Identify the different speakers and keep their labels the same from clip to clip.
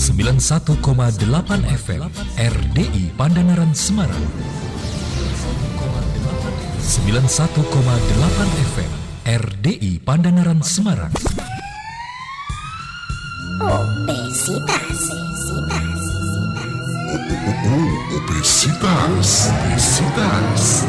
Speaker 1: 91,8 FM RDI Pandanaran Semarang. 91,8 FM RDI Pandanaran Semarang.
Speaker 2: Obesitas.
Speaker 3: Obesitas.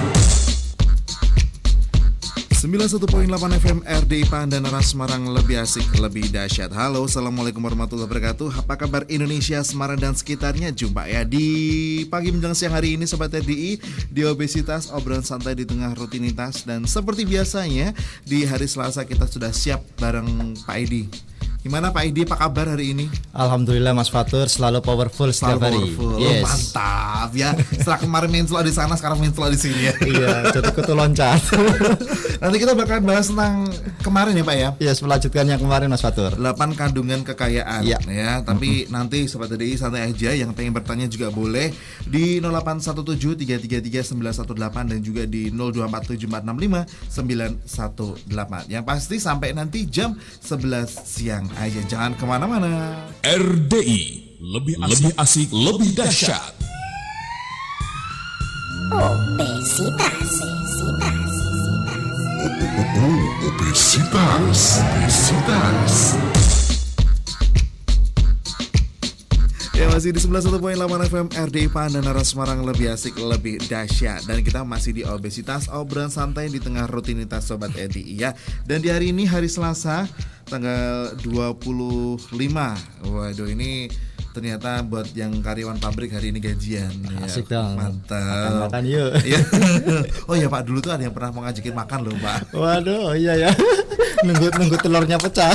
Speaker 3: 91.8 FM RDI Pandanaran Semarang, lebih asik, lebih dahsyat. Halo, assalamualaikum warahmatullahi wabarakatuh. Apa kabar Indonesia, Semarang dan sekitarnya? Jumpa ya di pagi menjelang siang hari ini Sobat RDI di Obesitas, obrolan santai di tengah rutinitas. Dan seperti biasanya di hari Selasa kita sudah siap bareng Pak Edi. Gimana Pak Edi, apa kabar hari ini?
Speaker 4: Alhamdulillah Mas Fatur, selalu powerful setiap hari.
Speaker 3: Yes. Mantap ya. Setelah kemarin main slow di sana, sekarang main slow di sini ya.
Speaker 4: Iya, jadi kutu loncat.
Speaker 3: Nanti kita bakal bahas tentang kemarin ya Pak ya.
Speaker 4: Yes, melanjutkan yang kemarin Mas Fatur.
Speaker 3: 8 kandungan kekayaan
Speaker 4: ya.
Speaker 3: Tapi nanti Sobat RDI santai aja, yang pengen bertanya juga boleh di 0817333918 dan juga di 0247455918. Yang pasti sampai nanti jam 11 siang aja, jangan kemana-mana.
Speaker 1: RDI lebih asik, lebih dahsyat.
Speaker 2: Obesitas.
Speaker 3: Ya, masih di 91.8 FM RDI Pandanaran Semarang, lebih asik, lebih dahsyat. Dan kita masih di Obesitas, obrolan santai di tengah rutinitas Sobat RDI ya. Dan di hari ini, hari Selasa, tanggal 25. Waduh, ini ternyata buat yang karyawan pabrik hari ini gajian.
Speaker 4: Asik
Speaker 3: ya,
Speaker 4: dong.
Speaker 3: mantap.
Speaker 4: Makan yuk.
Speaker 3: Ya. Oh ya Pak, dulu tuh ada yang pernah mau ngajakin makan loh Pak.
Speaker 4: Waduh, iya ya. nunggu telurnya pecah.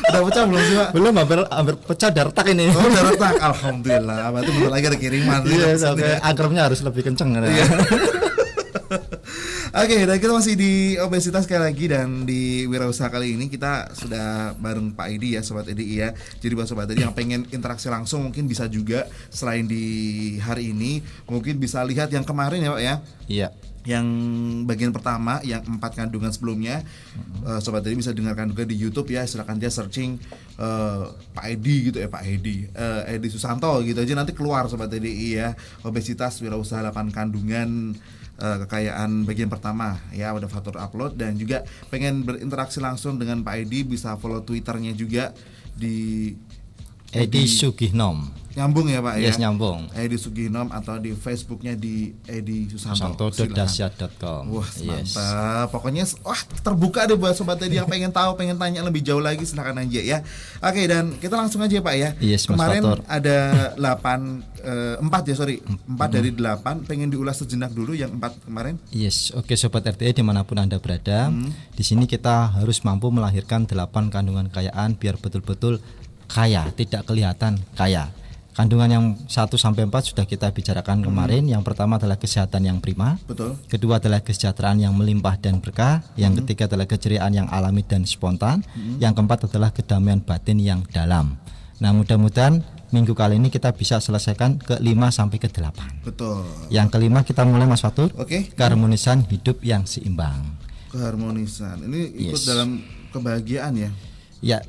Speaker 3: Udah pecah belum sih Pak?
Speaker 4: Belum, hampir pecah dartak ini.
Speaker 3: Oh, udah retak. Alhamdulillah. Berarti bentar lagi ada kiriman.
Speaker 4: Iya, sampai agremnya harus lebih kenceng.
Speaker 3: Iya. Oke, dan kita masih di Obesitas sekali lagi, dan di Wirausaha kali ini kita sudah bareng Pak Edi ya, Sobat Edi ya. Jadi buat Sobat Edi yang pengen interaksi langsung mungkin bisa juga selain di hari ini, mungkin bisa lihat yang kemarin ya Pak ya.
Speaker 4: Iya.
Speaker 3: Yang bagian pertama, yang 4 kandungan sebelumnya, Sobat Edi bisa dengarkan juga di YouTube ya. Silakan aja searching Pak Edi gitu ya, Pak Edi, Edi Susanto gitu aja, nanti keluar Sobat Edi ya. Obesitas Wirausaha 8 kandungan kekayaan bagian pertama ya, udah Fatur upload. Dan juga pengen berinteraksi langsung dengan Pak Edi, bisa follow Twitternya juga di
Speaker 4: Edi Sugihnom.
Speaker 3: Nyambung ya Pak ya?
Speaker 4: Yes, nyambung.
Speaker 3: Edi Sugihnom, atau di Facebooknya di Edi Susanto.
Speaker 4: Susanto.dasyat.com.
Speaker 3: Wah, mantap. Pokoknya terbuka deh buat Sobat Edi yang pengen tahu, pengen tanya lebih jauh lagi, silakan aja ya. Oke, dan kita langsung aja Pak ya.
Speaker 4: Yes,
Speaker 3: kemarin
Speaker 4: Mas Fatur.
Speaker 3: ada 4 dari 8. Pengen diulas sejenak dulu yang 4 kemarin.
Speaker 4: Yes, oke Sobat RDI dimanapun Anda berada. Di sini kita harus mampu melahirkan 8 kandungan kekayaan biar betul-betul kaya, tidak kelihatan kaya. Kandungan yang 1-4 sudah kita bicarakan kemarin. Yang pertama adalah kesehatan yang prima.
Speaker 3: Betul.
Speaker 4: Kedua adalah kesejahteraan yang melimpah dan berkah. Yang ketiga adalah keceriaan yang alami dan spontan. Yang keempat adalah kedamaian batin yang dalam. Nah, mudah-mudahan minggu kali ini kita bisa selesaikan ke 5-8.
Speaker 3: Betul.
Speaker 4: Yang kelima kita mulai Mas Fatur.
Speaker 3: Oke.
Speaker 4: Keharmonisan hidup yang seimbang.
Speaker 3: Keharmonisan. Ini ikut
Speaker 4: Yes.
Speaker 3: dalam kebahagiaan ya.
Speaker 4: Ya,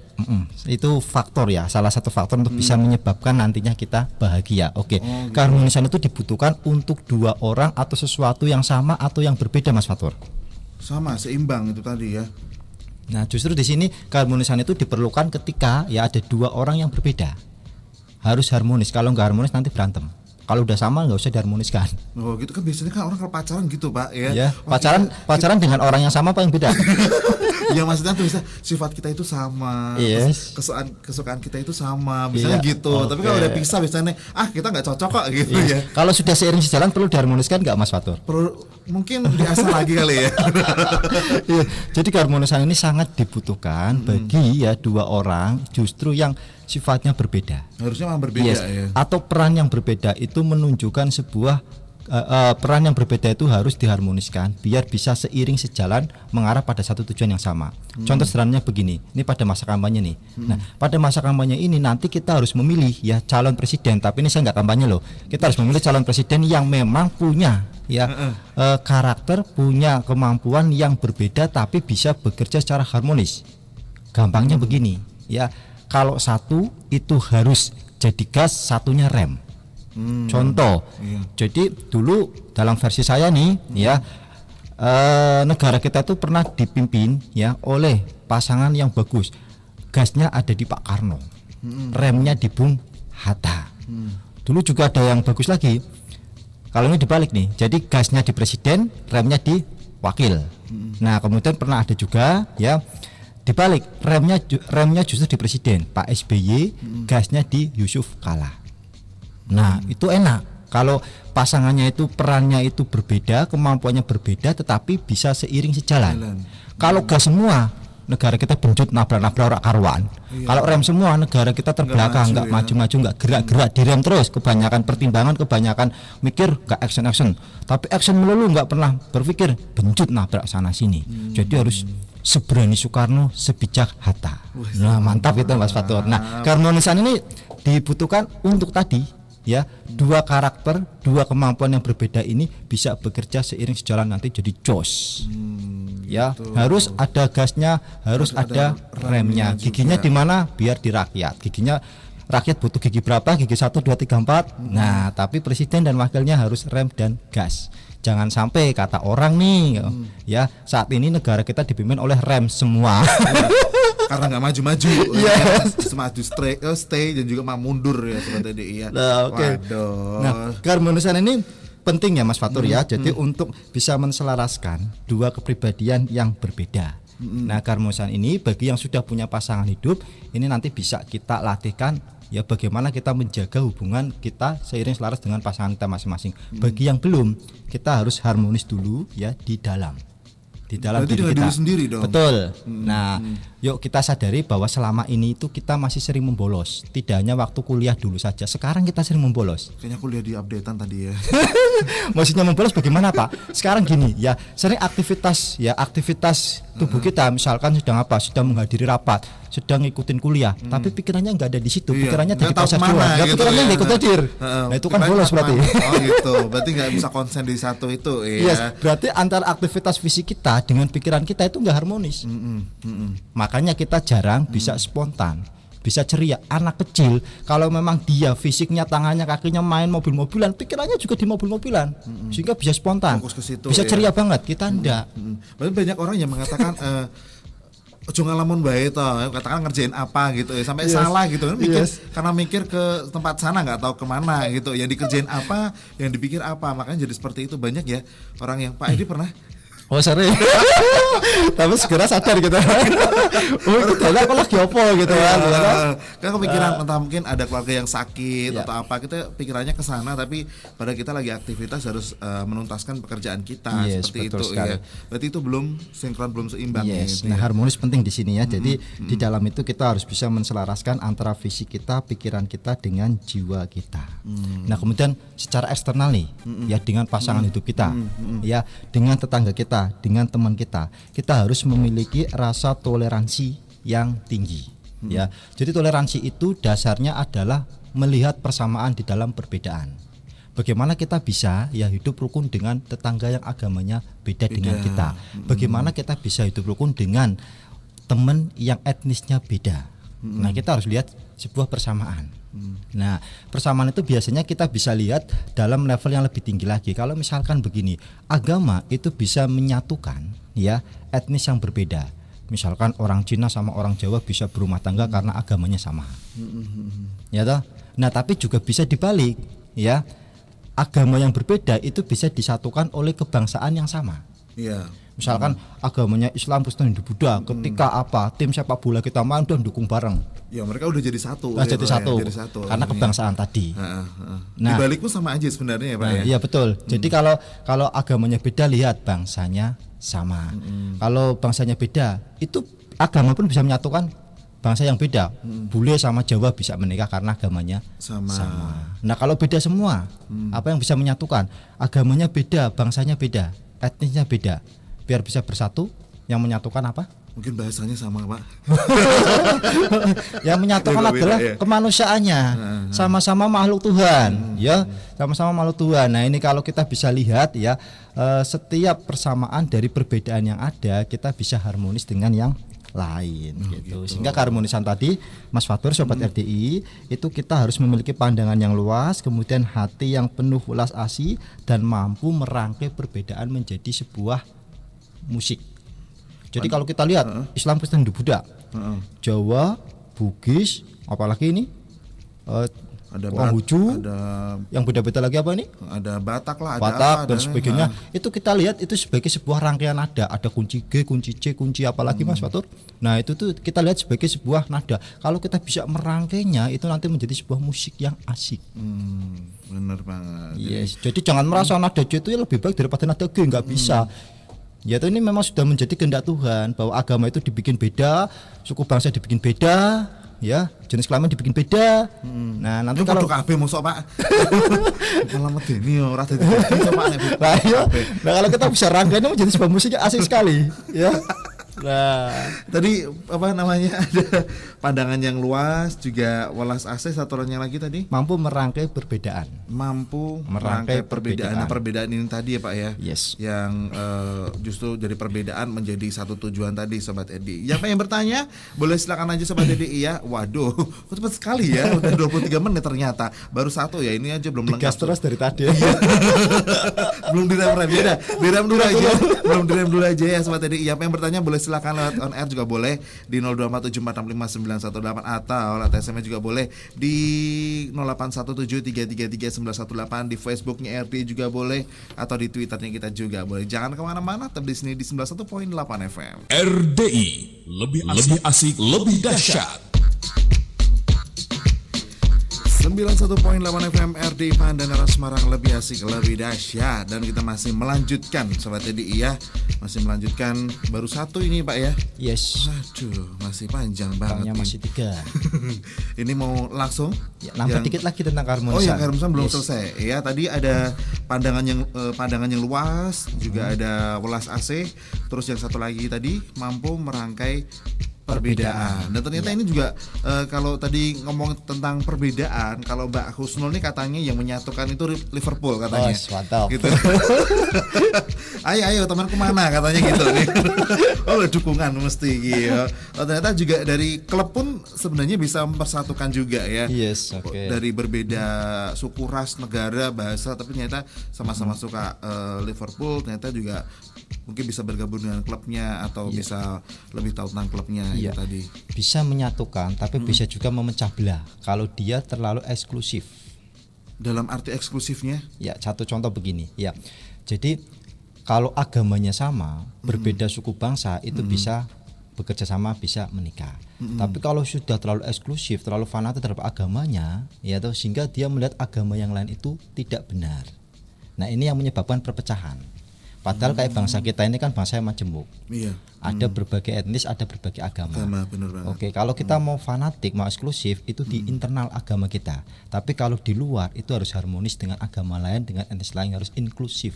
Speaker 4: itu faktor ya, salah satu faktor untuk bisa menyebabkan nantinya kita bahagia. Oke,
Speaker 3: gitu.
Speaker 4: keharmonisan itu dibutuhkan untuk 2 orang atau sesuatu yang sama atau yang berbeda, Mas Fatur.
Speaker 3: Sama, seimbang itu tadi ya.
Speaker 4: Nah, justru di sini keharmonisan itu diperlukan ketika ya ada 2 orang yang berbeda. Harus harmonis. Kalau nggak harmonis nanti berantem. Kalau udah sama nggak usah diharmoniskan.
Speaker 3: Oh gitu kan, biasanya kan orang kalau pacaran gitu Pak ya.
Speaker 4: Ya, pacaran dengan orang yang sama apa yang beda?
Speaker 3: Ya maksudnya tuh bisa sifat kita itu sama,
Speaker 4: Yes.
Speaker 3: kesukaan kita itu sama, misalnya
Speaker 4: Iya,
Speaker 3: gitu. Tapi kalau
Speaker 4: oke.
Speaker 3: udah pisah biasanya kita nggak cocok kok gitu ya.
Speaker 4: Kalau sudah seiring sejalan perlu diharmoniskan nggak Mas Fatur?
Speaker 3: Perlu mungkin diasah lagi kali ya.
Speaker 4: Iya, jadi keharmonisan ini sangat dibutuhkan bagi ya 2 orang justru yang sifatnya berbeda.
Speaker 3: Harusnya memang berbeda
Speaker 4: Yes.
Speaker 3: ya.
Speaker 4: Atau peran yang berbeda itu menunjukkan sebuah peran yang berbeda itu harus diharmoniskan biar bisa seiring sejalan mengarah pada satu tujuan yang sama. Contoh sederhananya begini, ini pada masa kampanye nih. Nah, pada masa kampanye ini nanti kita harus memilih ya calon presiden, tapi ini saya nggak kampanye loh. Kita harus memilih calon presiden yang memang punya ya karakter, punya kemampuan yang berbeda tapi bisa bekerja secara harmonis. Gampangnya begini, ya. Kalau satu itu harus jadi gas, satunya rem. Contoh, jadi dulu dalam versi saya nih ya, negara kita itu pernah dipimpin ya oleh pasangan yang bagus. Gasnya ada di Pak Karno, remnya di Bung Hatta. Dulu juga ada yang bagus lagi. Kalau ini dibalik nih, jadi gasnya di presiden, remnya di wakil. Nah kemudian pernah ada juga ya dibalik, remnya justru di presiden, Pak SBY, gasnya di Yusuf Kala. Nah itu enak kalau pasangannya itu perannya itu berbeda, kemampuannya berbeda, tetapi bisa seiring sejalan. Kalau gas semua, negara kita bencut nabrak-nabrak orang karuan. Kalau rem semua, negara kita terbelakang, nggak maju-maju, nggak gerak-gerak, direm terus. Kebanyakan pertimbangan, kebanyakan mikir, nggak action. Tapi action melulu, nggak pernah berpikir, bencut nabrak sana sini. Jadi harus seberani Soekarno, sebijak Hatta. Nah mantap itu Mas Fatur. Nah keharmonisan ini dibutuhkan untuk tadi ya, dua karakter, dua kemampuan yang berbeda ini bisa bekerja seiring sejalan nanti jadi jos. Ya, betul. Harus ada gasnya, harus ada remnya. Giginya di mana? Biar di rakyat. Giginya rakyat butuh gigi berapa? Gigi 1 2 3 4. Nah, tapi presiden dan wakilnya harus rem dan gas. Jangan sampai kata orang nih, ya saat ini negara kita dipimpin oleh rem semua.
Speaker 3: Karena nggak maju-maju, maju stay dan juga mau mundur ya seperti tadi ya.
Speaker 4: Nah, nah keharmonisan ini penting ya Mas Fatur ya. Jadi untuk bisa menselaraskan dua kepribadian yang berbeda. Nah keharmonisan ini bagi yang sudah punya pasangan hidup ini nanti bisa kita latihkan ya, bagaimana kita menjaga hubungan kita seiring selaras dengan pasangan kita masing-masing. Bagi yang belum, kita harus harmonis dulu ya di dalam diri kita sendiri dong. Betul. Nah, yuk kita sadari bahwa selama ini itu kita masih sering membolos. Tidak hanya waktu kuliah dulu saja. Sekarang kita sering membolos.
Speaker 3: Kayaknya kuliah di updatean tadi ya.
Speaker 4: Maksudnya membolos bagaimana Pak? Sekarang gini ya, sering aktivitas tubuh kita misalkan sedang menghadiri rapat, sedang ngikutin kuliah, tapi pikirannya nggak ada di situ. Pikirannya di pasar jual. Pikirannya nggak ikut hadir. Nah itu kan bolos berarti. Oh gitu. Berarti nggak bisa konsen di satu itu. Yes, berarti antara aktivitas fisik kita dengan pikiran kita itu nggak harmonis. Makanya kita jarang bisa spontan, bisa ceria. Anak kecil kalau memang dia fisiknya, tangannya, kakinya main mobil-mobilan, pikirannya juga di mobil-mobilan, sehingga bisa spontan, bisa ceria banget. Kita enggak.
Speaker 3: Banyak orang yang mengatakan ojo ngalamun bae to, katakan ngerjain apa gitu ya, sampai salah gitu kan, karena mikir ke tempat sana nggak tahu kemana gitu, yang dikerjain apa, yang dipikir apa, makanya jadi seperti itu. Banyak ya orang yang Pak Edi pernah
Speaker 4: Oh sering. Tapi segera sadar gitu. Oh kita aku lagi apa gitu kan.
Speaker 3: Kan kepikiran entah mungkin ada keluarga yang sakit atau apa, kita pikirannya ke sana, tapi pada kita lagi aktivitas harus menuntaskan pekerjaan kita seperti itu ya. Berarti itu belum sinkron, belum seimbang.
Speaker 4: Nah, harmonis penting di sini ya. Jadi di dalam itu kita harus bisa menselaraskan antara fisik kita, pikiran kita dengan jiwa kita. Nah, kemudian secara eksternal nih ya, dengan pasangan hidup kita, ya, dengan tetangga kita, dengan teman kita harus memiliki rasa toleransi yang tinggi. Ya, jadi toleransi itu dasarnya adalah melihat persamaan di dalam perbedaan. Bagaimana kita bisa ya hidup rukun dengan tetangga yang agamanya beda dengan kita? Bagaimana kita bisa hidup rukun dengan teman yang etnisnya beda? Nah, kita harus lihat sebuah persamaan. Nah, persamaan itu biasanya kita bisa lihat dalam level yang lebih tinggi lagi. Kalau misalkan begini, agama itu bisa menyatukan ya etnis yang berbeda. Misalkan orang Cina sama orang Jawa bisa berumah tangga karena agamanya sama. Ya toh? Nah, tapi juga bisa dibalik ya. Agama yang berbeda itu bisa disatukan oleh kebangsaan yang sama. Iya. Misalkan agamanya Islam, Kristen, Hindu, Buddha, ketika tim sepak bola kita main udah dukung bareng.
Speaker 3: Ya mereka udah jadi satu.
Speaker 4: Jadi satu. Karena kebangsaan tadi.
Speaker 3: Nah, dibalik pun sama aja sebenarnya ya Pak.
Speaker 4: Iya betul. Jadi kalau agamanya beda, lihat bangsanya sama. Kalau bangsanya beda, itu agama pun bisa menyatukan bangsa yang beda. Bule sama Jawa bisa menikah karena agamanya sama. Nah, kalau beda semua, apa yang bisa menyatukan? Agamanya beda, bangsanya beda, etnisnya beda. Biar bisa bersatu, yang menyatukan apa?
Speaker 3: Mungkin bahasanya sama Pak.
Speaker 4: Yang menyatukan adalah kemanusiaannya. Sama-sama makhluk Tuhan, ya, sama-sama makhluk Tuhan. Nah, ini kalau kita bisa lihat ya, setiap persamaan dari perbedaan yang ada, kita bisa harmonis dengan yang lain gitu. Sehingga keharmonisan tadi Mas Fatur sobat RDI itu kita harus memiliki pandangan yang luas, kemudian hati yang penuh welas asih dan mampu merangkai perbedaan menjadi sebuah musik. Jadi kalau kita lihat Islam, Kristen, Hindu, Buddha, Jawa, Bugis, apalagi ini
Speaker 3: ada
Speaker 4: Konghucu,
Speaker 3: ada
Speaker 4: yang beda-beda lagi apa ini?
Speaker 3: ada Batak lah, ada
Speaker 4: Batak
Speaker 3: apa,
Speaker 4: dan
Speaker 3: ada-
Speaker 4: sebagainya. Itu kita lihat itu sebagai sebuah rangkaian nada. Ada kunci G, kunci C, kunci apalagi Mas Fatur. Nah itu tuh kita lihat sebagai sebuah nada. Kalau kita bisa merangkainya itu nanti menjadi sebuah musik yang asik.
Speaker 3: Bener banget.
Speaker 4: Yes. Jadi jangan merasa nada C itu lebih baik daripada nada G, nggak bisa. Ya itu ini memang sudah menjadi kehendak Tuhan bahwa agama itu dibikin beda, suku bangsa dibikin beda, ya jenis kelamin dibikin beda. Nah nanti
Speaker 3: Itu
Speaker 4: kalau
Speaker 3: kalau kabeh mosok Pak. Malah medeni ora dadi Pak nek.
Speaker 4: nah, iya. Nah kalau kita bisa rangkainya menjadi sebuah musik yang asik sekali, ya. Nah,
Speaker 3: Tadi apa namanya ada pandangan yang luas juga welas asih, satu orangnya lagi tadi
Speaker 4: mampu merangkai perbedaan.
Speaker 3: mampu
Speaker 4: Merangkai
Speaker 3: merangkai perbedaan. Nah, perbedaan ini tadi ya Pak ya.
Speaker 4: Yes.
Speaker 3: Yang justru dari perbedaan menjadi satu tujuan tadi Sobat Edi. Yang pengen bertanya boleh silakan aja Sobat Edi. Iya. Waduh, kok cepat sekali ya. Udah 23 menit ternyata. Baru satu ya. Ini aja belum lengkap.
Speaker 4: Gas terus dari tadi.
Speaker 3: Belum direm-rem ya. Direm dulu aja. Belum direm dulu aja ya Sobat Edi. Yang pengen bertanya boleh silakan lewat on air juga boleh di 0247455918 atau lewat SMS juga boleh di 0817333918, di Facebooknya RD juga boleh atau di Twitternya kita juga boleh. Jangan kemana-mana, tetap di sini di 91.8 FM.
Speaker 1: RDI lebih asik, lebih dahsyat.
Speaker 3: 91.8 FM RD Pandanaran Semarang, lebih asik, lebih dahsyat. Dan kita masih melanjutkan Sobat Edi ya. Masih melanjutkan baru satu ini Pak ya.
Speaker 4: Yes.
Speaker 3: Waduh, masih panjang banget
Speaker 4: Tanya
Speaker 3: ini.
Speaker 4: masih 3.
Speaker 3: Ini mau langsung
Speaker 4: Ya, nambah dikit lagi tentang keharmonisan.
Speaker 3: Oh ya, keharmonisan belum
Speaker 4: Yes.
Speaker 3: selesai. Ya, tadi ada pandangan yang luas, juga ada welas asih. Terus yang satu lagi tadi mampu merangkai perbedaan. Dan ternyata ini juga kalau tadi ngomong tentang perbedaan, kalau Mbak Husnul ini katanya yang menyatukan itu Liverpool katanya.
Speaker 4: Oh, mantap.
Speaker 3: Gitu. ayo teman kemana katanya gitu nih. Oh, dukungan mesti gitu. Oh, ternyata juga dari klub pun sebenarnya bisa mempersatukan juga ya.
Speaker 4: Yes, oke.
Speaker 3: Dari berbeda suku, ras, negara, bahasa, tapi ternyata sama-sama suka Liverpool, ternyata juga mungkin bisa bergabung dengan klubnya atau bisa lebih tahu tentang klubnya
Speaker 4: Iya.
Speaker 3: itu tadi.
Speaker 4: Bisa menyatukan tapi bisa juga memecah belah kalau dia terlalu eksklusif.
Speaker 3: Dalam arti eksklusifnya?
Speaker 4: Ya, satu contoh begini, ya. Jadi kalau agamanya sama, berbeda suku bangsa itu bisa bekerja sama, bisa menikah. Tapi kalau sudah terlalu eksklusif, terlalu fanatik terhadap agamanya, ya toh, sehingga dia melihat agama yang lain itu tidak benar. Nah, ini yang menyebabkan perpecahan. Padahal kayak bangsa kita ini kan bangsa yang majemuk.
Speaker 3: Iya.
Speaker 4: Ada berbagai etnis, ada berbagai agama.
Speaker 3: Bener banget.
Speaker 4: Oke, kalau kita mau fanatik, mau eksklusif itu di internal agama kita. Tapi kalau di luar itu harus harmonis dengan agama lain, dengan etnis lain, harus inklusif.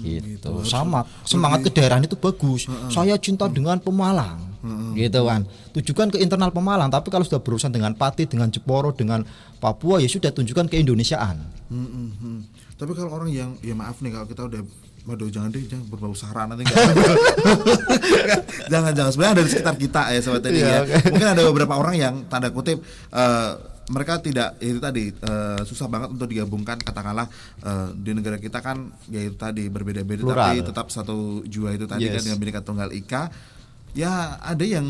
Speaker 4: Gitu. Sama semangat kedaerahan itu bagus. Saya cinta dengan Pemalang. Gitu kan. Tujukan ke internal Pemalang, tapi kalau sudah berurusan dengan Pati, dengan Jeporo, dengan Papua, ya sudah tunjukkan keindonesiaan.
Speaker 3: Tapi kalau orang yang, ya maaf nih kalau kita udah, waduh jangan berbau sara nanti jangan sebenarnya dari sekitar kita ya Sobat Teddy ya. Mungkin ada beberapa orang yang tanda kutip mereka tidak, itu tadi susah banget untuk digabungkan, katakanlah di negara kita kan ya itu tadi berbeda-beda tapi tetap satu jua itu tadi kan dengan Bhinneka Tunggal Ika. Ya ada yang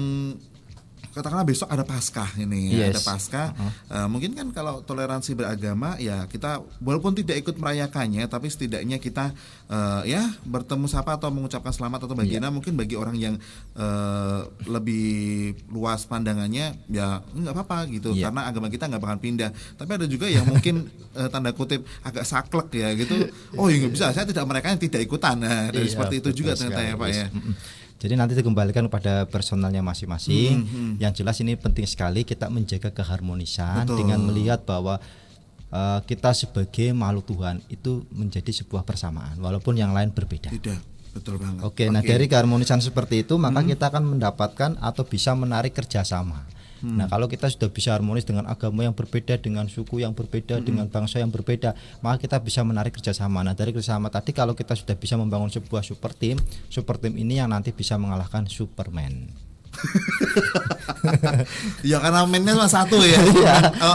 Speaker 3: katakanlah besok ada Paskah ini, ada Paskah. Mungkin kan kalau toleransi beragama ya kita walaupun tidak ikut merayakannya, tapi setidaknya kita ya bertemu sapa atau mengucapkan selamat atau bagaimana. Mungkin bagi orang yang lebih luas pandangannya ya nggak apa-apa gitu, karena agama kita nggak bakal pindah. Tapi ada juga yang mungkin tanda kutip agak saklek ya gitu. Oh ya nggak bisa, saya tidak merayakan, tidak ikutan. Nah, dari seperti itu juga ternyata ya Pak ya.
Speaker 4: Jadi nanti dikembalikan kepada personalnya masing-masing. Yang jelas ini penting sekali kita menjaga keharmonisan dengan melihat bahwa kita sebagai makhluk Tuhan itu menjadi sebuah persamaan walaupun yang lain berbeda.
Speaker 3: Tidak, betul banget.
Speaker 4: Oke, nah dari keharmonisan seperti itu maka kita akan mendapatkan atau bisa menarik kerjasama. Nah, kalau kita sudah bisa harmonis dengan agama yang berbeda, dengan suku yang berbeda, dengan bangsa yang berbeda, maka kita bisa menarik kerjasama. Nah, dari kerjasama tadi kalau kita sudah bisa membangun sebuah super team ini yang nanti bisa mengalahkan Superman.
Speaker 3: Ya karena amennya cuma satu ya.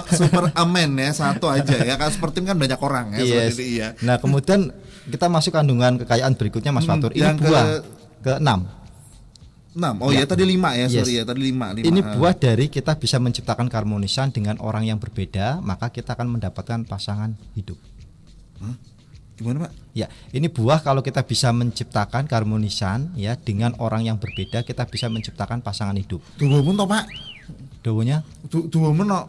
Speaker 3: Super amen ya, satu aja ya. Kan super tim kan banyak orang ya.
Speaker 4: Yes.
Speaker 3: Seperti itu, iya.
Speaker 4: Nah, kemudian kita masuk kandungan kekayaan berikutnya Mas Fatur. Ini
Speaker 3: yang
Speaker 4: buah ke-6.
Speaker 3: 6. Oh ya, tadi 5 ya,
Speaker 4: Yes.
Speaker 3: sorry ya, tadi 5.
Speaker 4: Ini buah dari kita bisa menciptakan keharmonisan dengan orang yang berbeda, maka kita akan mendapatkan pasangan hidup.
Speaker 3: Gimana, Pak?
Speaker 4: Ya, ini buah kalau kita bisa menciptakan keharmonisan ya dengan orang yang berbeda, kita bisa menciptakan pasangan hidup.
Speaker 3: Dua men toh, Pak.
Speaker 4: Daunnya?
Speaker 3: Dua men no.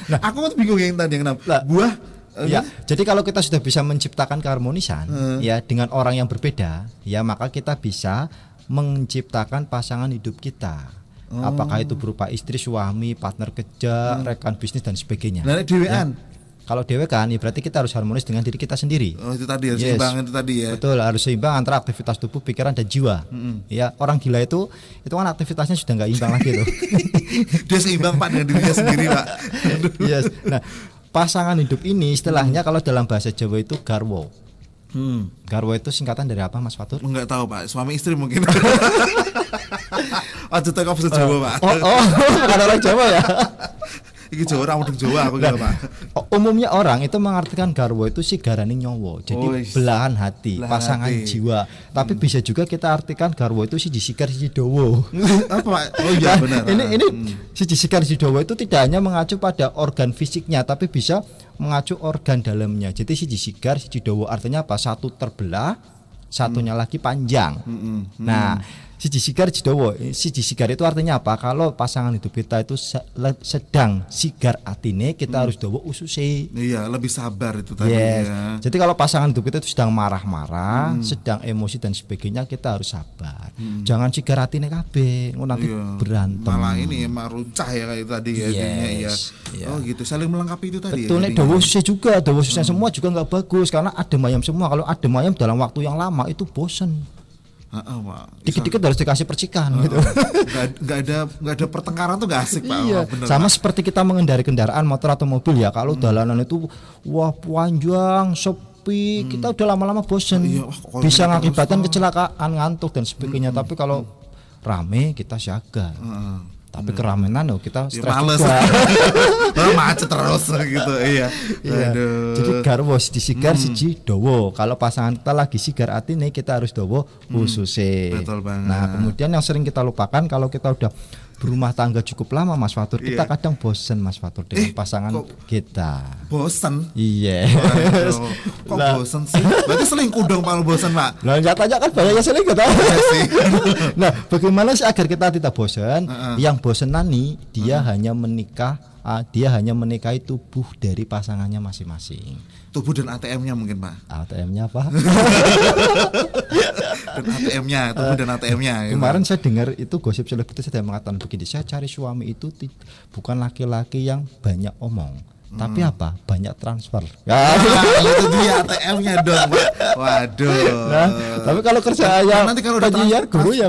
Speaker 3: Nah, aku tuh bingung yang tadi yang kenapa. Buah
Speaker 4: Ya, jadi kalau kita sudah bisa menciptakan keharmonisan ya dengan orang yang berbeda, ya maka kita bisa menciptakan pasangan hidup kita. Apakah itu berupa istri, suami, partner kerja, rekan bisnis dan sebagainya.
Speaker 3: Nah, dewean.
Speaker 4: Kalau dewe kan, ya berarti kita harus harmonis dengan diri kita sendiri.
Speaker 3: Oh, itu tadi harus
Speaker 4: Yes.
Speaker 3: seimbang itu tadi ya.
Speaker 4: Betul, harus seimbang antara aktivitas tubuh, pikiran dan jiwa. Ya, orang gila itu kan aktivitasnya sudah nggak imbang lagi tuh.
Speaker 3: Dia seimbang Pak dengan dirinya sendiri, Pak.
Speaker 4: Yes. Nah, pasangan hidup ini istilahnya kalau dalam bahasa Jawa itu garwo. Garwo itu singkatan dari apa Mas Fatur?
Speaker 3: Enggak tahu, Pak. Suami istri mungkin. Aja tak bahasa Jawa, Pak.
Speaker 4: Oh, bukan orang Jawa ya.
Speaker 3: Iki Jawa orang udang Jawa aku kira, Pak.
Speaker 4: Umumnya orang itu mengartikan garwo itu sigarane nyowo. Jadi belahan hati,
Speaker 3: Belahan
Speaker 4: pasangan
Speaker 3: hati.
Speaker 4: jiwa. Tapi bisa juga kita artikan garwo itu siji sigar siji dowo.
Speaker 3: Apa, Pak? Oh iya benar.
Speaker 4: Ini siji sigar siji dowo itu tidak hanya mengacu pada organ fisiknya, tapi bisa mengacu organ dalamnya. Jadi siji sigar siji dowo artinya apa? Satu terbelah, satunya lagi panjang. Nah, siji sigar siji dowo. Siji sigar itu artinya apa? Kalau pasangan hidup kita itu sedang sigar atine, kita harus dowo ususe.
Speaker 3: Iya, lebih sabar itu tadi
Speaker 4: Yes.
Speaker 3: ya.
Speaker 4: Jadi kalau pasangan hidup kita itu sedang marah-marah, sedang emosi dan sebagainya, kita harus sabar. Jangan sigar atine kabeh, nanti
Speaker 3: Iya.
Speaker 4: berantem.
Speaker 3: Malah ini meruncah ya kayak tadi ya. jadinya, iya.
Speaker 4: Iya.
Speaker 3: Oh gitu, saling melengkapi itu tadi.
Speaker 4: Betul,
Speaker 3: ya,
Speaker 4: nek dawa susah juga, dawa susah semua juga nggak bagus karena adem ayam semua. Kalau adem ayam dalam waktu yang lama itu bosen.
Speaker 3: Pak.
Speaker 4: Dikit-dikit harus dikasih percikan gitu.
Speaker 3: Nggak ada pertengkaran tuh nggak asik, Pak.
Speaker 4: Iya,
Speaker 3: Oh, bener,
Speaker 4: sama
Speaker 3: Pak.
Speaker 4: seperti kita mengendari kendaraan motor atau mobil ya. Kalau dalanan itu wah panjang, sepi, kita udah lama-lama bosen.
Speaker 3: Iya, wah, kalau
Speaker 4: Bisa
Speaker 3: kita
Speaker 4: mengakibatkan
Speaker 3: terus,
Speaker 4: kecelakaan, ngantuk dan sebagainya. Tapi kalau rame kita siaga. Tapi keramenan kita
Speaker 3: Ya,
Speaker 4: stres
Speaker 3: males.
Speaker 4: juga.
Speaker 3: Macet terus gitu. Iya.
Speaker 4: Iya.
Speaker 3: Aduh.
Speaker 4: Jadi garwo siji sigar siji dowo. Kalau pasangan kita lagi sigar atine kita harus dowo ususe.
Speaker 3: Betul banget.
Speaker 4: Nah, kemudian yang sering kita lupakan kalau kita udah berumah tangga cukup lama Mas Fatur, kita
Speaker 3: Iya.
Speaker 4: kadang bosen Mas Fatur dengan pasangan
Speaker 3: kok
Speaker 4: kita.
Speaker 3: bosen.
Speaker 4: Iya.
Speaker 3: Waduh, kok
Speaker 4: Lah.
Speaker 3: bosen sih? Berarti selingkuh dong kalau bosen, Pak.
Speaker 4: Nah, nyatanya kan banyak yang selingkuh tahu.
Speaker 3: sih.
Speaker 4: Nah, bagaimana sih agar kita tidak bosan? Yang bosenan nih dia hanya menikahi tubuh dari pasangannya masing-masing.
Speaker 3: Tubuh dan ATM-nya mungkin, Pak.
Speaker 4: ATM-nya apa?
Speaker 3: Dan ATM-nya, tubuh dan ATM-nya. gitu.
Speaker 4: Kemarin saya dengar itu gosip selebritis ada yang mengatakan begini, saya cari suami itu bukan laki-laki yang banyak omong, tapi apa? Banyak transfer.
Speaker 3: Ah, itu dia ATM-nya dong, Pak. Waduh.
Speaker 4: Nah, tapi kalau kerja yang
Speaker 3: nanti kalau udah
Speaker 4: penyiar guru ya.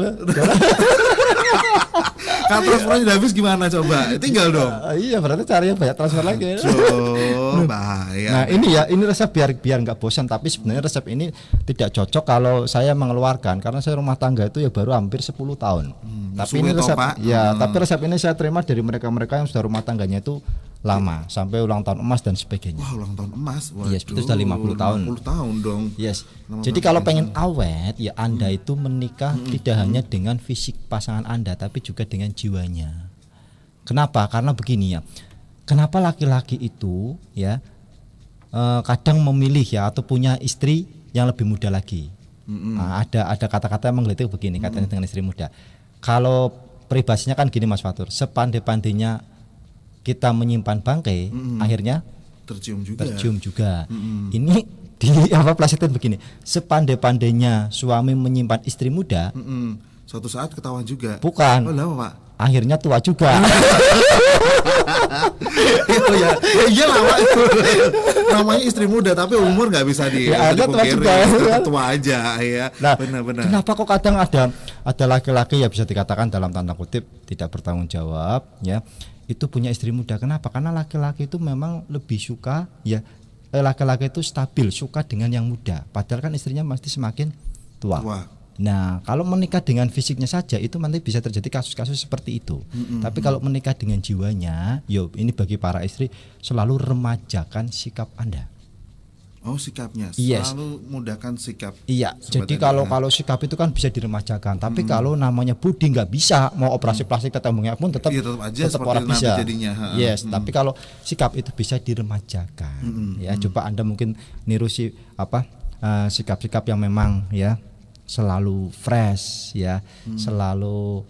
Speaker 3: Kalau transfernya udah habis gimana coba? Tinggal dong.
Speaker 4: Iya, berarti cari yang banyak transfer lagi.
Speaker 3: Aduh, bahaya.
Speaker 4: Nah, ini resep biar nggak bosan, tapi sebenarnya resep ini tidak cocok kalau saya mengeluarkan karena saya rumah tangga itu ya baru hampir 10 tahun. Tapi ini
Speaker 3: suwe toh,
Speaker 4: resep
Speaker 3: Pak.
Speaker 4: tapi resep ini saya terima dari mereka-mereka yang sudah rumah tangganya itu lama sampai ulang tahun emas dan sebagainya.
Speaker 3: Wah, ulang tahun emas. Waduh,
Speaker 4: Yes, itu sudah 50 tahun.
Speaker 3: 50 tahun dong.
Speaker 4: Yes.
Speaker 3: Lama
Speaker 4: Jadi
Speaker 3: banget
Speaker 4: kalau
Speaker 3: ya.
Speaker 4: pengen awet ya Anda itu menikah tidak hanya dengan fisik pasangan Anda tapi juga dengan jiwanya. Kenapa? Karena begini ya. Kenapa laki-laki itu ya kadang memilih ya atau punya istri yang lebih muda lagi. Nah, ada kata-kata yang menggelitik begini katanya dengan istri muda. Kalau peribahasanya kan gini Mas Fatur, sepandai-pandainya kita menyimpan bangkai, akhirnya
Speaker 3: tercium juga.
Speaker 4: tercium juga. Ini di apa plesetan begini, sepandai-pandainya suami menyimpan istri muda,
Speaker 3: Suatu saat ketahuan juga.
Speaker 4: bukan,
Speaker 3: Oh, lah, Pak.
Speaker 4: akhirnya tua juga.
Speaker 3: Oh ya, iya lah, Pak. Namanya istri muda tapi umur nggak bisa
Speaker 4: Ya, ada tua
Speaker 3: dipungkiri.
Speaker 4: juga, ya.
Speaker 3: Tua aja ya.
Speaker 4: Nah,
Speaker 3: Benar-benar.
Speaker 4: kenapa kok kadang ada ada laki-laki ya bisa dikatakan dalam tanda kutip tidak bertanggung jawab ya, itu punya istri muda. Kenapa? Karena laki-laki itu memang lebih suka ya, laki-laki itu stabil, suka dengan yang muda, padahal kan istrinya pasti semakin tua. Nah, kalau menikah dengan fisiknya saja itu nanti bisa terjadi kasus-kasus seperti itu. Tapi kalau menikah dengan jiwanya, yo ini bagi para istri selalu remajakan sikap Anda.
Speaker 3: Oh, sikapnya
Speaker 4: Yes.
Speaker 3: selalu mudahkan sikap.
Speaker 4: Iya,
Speaker 3: Sobat
Speaker 4: jadi
Speaker 3: Anda.
Speaker 4: kalau sikap itu kan bisa diremajakan. Tapi kalau namanya budi nggak bisa, mau operasi plastik tetembungnya pun tetap
Speaker 3: Iya, tetap aja
Speaker 4: tetap
Speaker 3: seperti
Speaker 4: orang
Speaker 3: nanti
Speaker 4: bisa.
Speaker 3: jadinya.
Speaker 4: Yes, tapi kalau sikap itu bisa diremajakan. Ya, coba Anda mungkin niru sikap-sikap yang memang ya selalu fresh ya, selalu